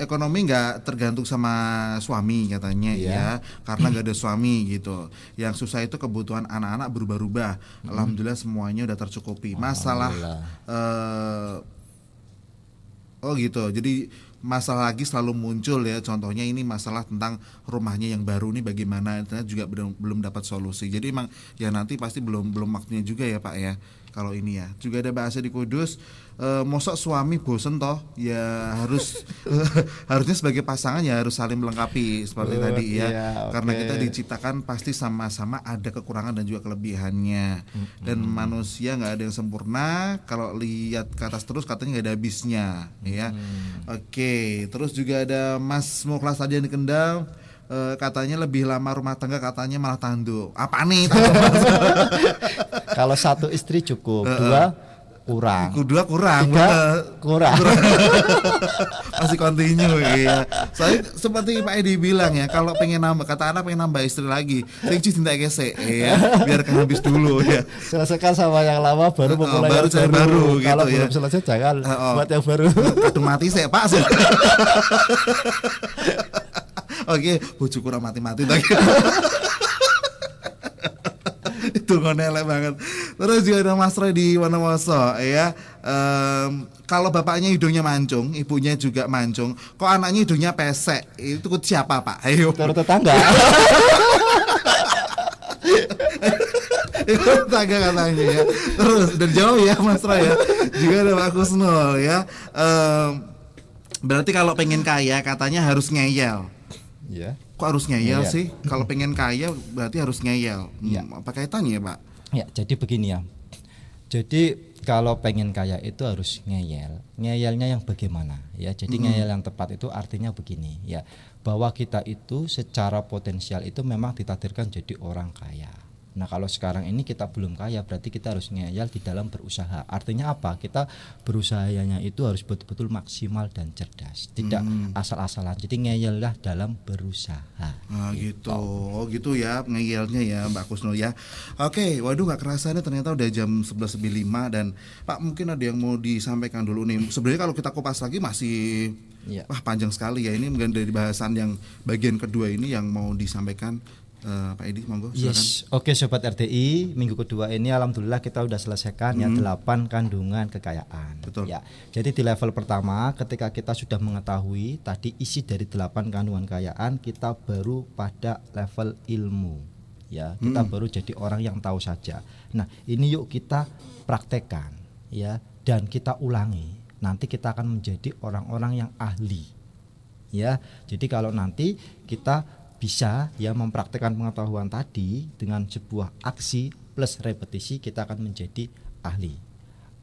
Speaker 3: ekonomi nggak tergantung sama suami katanya ya, karena nggak ada suami gitu. Yang susah itu kebutuhan anak-anak berubah-ubah. Alhamdulillah semuanya udah tercukupi. Masalah oh gitu. Jadi masalah lagi selalu muncul ya. Contohnya ini masalah tentang rumahnya yang baru nih bagaimana, ternyata juga belum dapat solusi. Jadi emang ya nanti pasti belum waktunya juga ya Pak ya. Kalau ini ya. Juga ada bahasa di Kudus, mosok suami bosen toh ya harusnya sebagai pasangan ya harus saling melengkapi seperti tadi ya. Karena kita diciptakan pasti sama-sama ada kekurangan dan juga kelebihannya. Dan manusia nggak ada yang sempurna. Kalau lihat ke atas terus katanya nggak ada habisnya ya. Oke, terus juga ada Mas Muklas tadi yang di Kendal, katanya lebih lama rumah tangga, katanya malah tanduk. Apa nih?
Speaker 4: Kalau satu istri cukup, dua kurang, tiga kurang.
Speaker 3: Masih continue ya. Soalnya seperti Pak Edi bilang ya, kalau pengen nambah, kata anak pengen nambah istri lagi, sing cinta gesek ya, biar habis dulu ya.
Speaker 4: Selesaikan sama yang lama baru memulai
Speaker 3: baru
Speaker 4: yang
Speaker 3: baru gitu
Speaker 4: kalau
Speaker 3: ya.
Speaker 4: belum selesai jangan buat yang baru.
Speaker 3: Kadung mati saya Pak. Oke, bojoku ora mati-mati lagi. Itu ngonelek banget. Terus juga ada Mas Roy di Wonowoso ya. Kalau bapaknya hidungnya mancung, ibunya juga mancung, kok anaknya hidungnya pesek? Itu siapa Pak? Ayo.
Speaker 4: Turut tetangga.
Speaker 3: Itu tetangga katanya ya. Terus dari jauh ya Mas Roy ya. Juga ada Pak Kusnul ya. Berarti kalau pengen kaya katanya harus ngeyel.
Speaker 4: Iya.
Speaker 3: Kok harus ngeyel sih? Kalau pengen kaya berarti harus ngeyel. Apa kaitannya Pak?
Speaker 4: Ya, jadi begini ya. Jadi kalau pengen kaya itu harus ngeyel. Ngeyelnya yang bagaimana? Ya, jadi ngeyel yang tepat itu artinya begini ya, bahwa kita itu secara potensial itu memang ditakdirkan jadi orang kaya. Nah, kalau sekarang ini kita belum kaya, berarti kita harus ngeyel di dalam berusaha. Artinya apa? Kita berusahanya itu harus betul-betul maksimal dan cerdas, tidak asal-asalan. Jadi ngeyellah dalam berusaha.
Speaker 3: Gitu. Oh gitu ya ngeyelnya ya Mbak Kusnul ya. Oke, waduh gak kerasa nih ternyata udah jam 11.05 dan Pak mungkin ada yang mau disampaikan dulu nih. Sebenarnya kalau kita kupas lagi masih wah panjang sekali ya. Ini mungkin dari bahasan yang bagian kedua ini yang mau disampaikan Pak Edi, monggo silakan.
Speaker 4: Yes, oke Sobat RDI, minggu kedua ini alhamdulillah kita udah selesaikan ya 8 kandungan kekayaan.
Speaker 3: Betul.
Speaker 4: Ya, jadi di level pertama ketika kita sudah mengetahui tadi isi dari 8 kandungan kekayaan, kita baru pada level ilmu. Ya, kita baru jadi orang yang tahu saja. Nah, ini yuk kita praktekkan ya dan kita ulangi. Nanti kita akan menjadi orang-orang yang ahli. Ya, jadi kalau nanti kita bisa ya mempraktekkan pengetahuan tadi dengan sebuah aksi plus repetisi, kita akan menjadi ahli.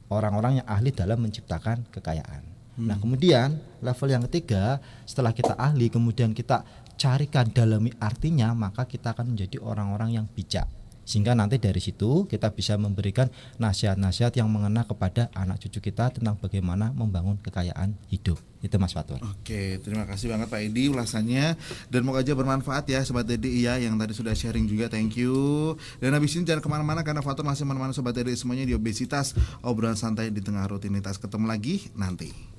Speaker 4: Orang-orang yang ahli dalam menciptakan kekayaan. Nah, kemudian level yang ketiga, setelah kita ahli kemudian kita carikan dalami artinya, maka kita akan menjadi orang-orang yang bijak. Sehingga nanti dari situ kita bisa memberikan nasihat-nasihat yang mengena kepada anak cucu kita tentang bagaimana membangun kekayaan hidup. Itu Mas Fatwa.
Speaker 3: Oke, terima kasih banget Pak Edi ulasannya, dan moga aja bermanfaat ya Sobat RDI ya yang tadi sudah sharing juga, thank you. Dan habis ini jangan kemana-mana karena Fatwa masih menemani Sobat RDI semuanya di Obesitas, obrolan santai di tengah rutinitas. Ketemu lagi nanti.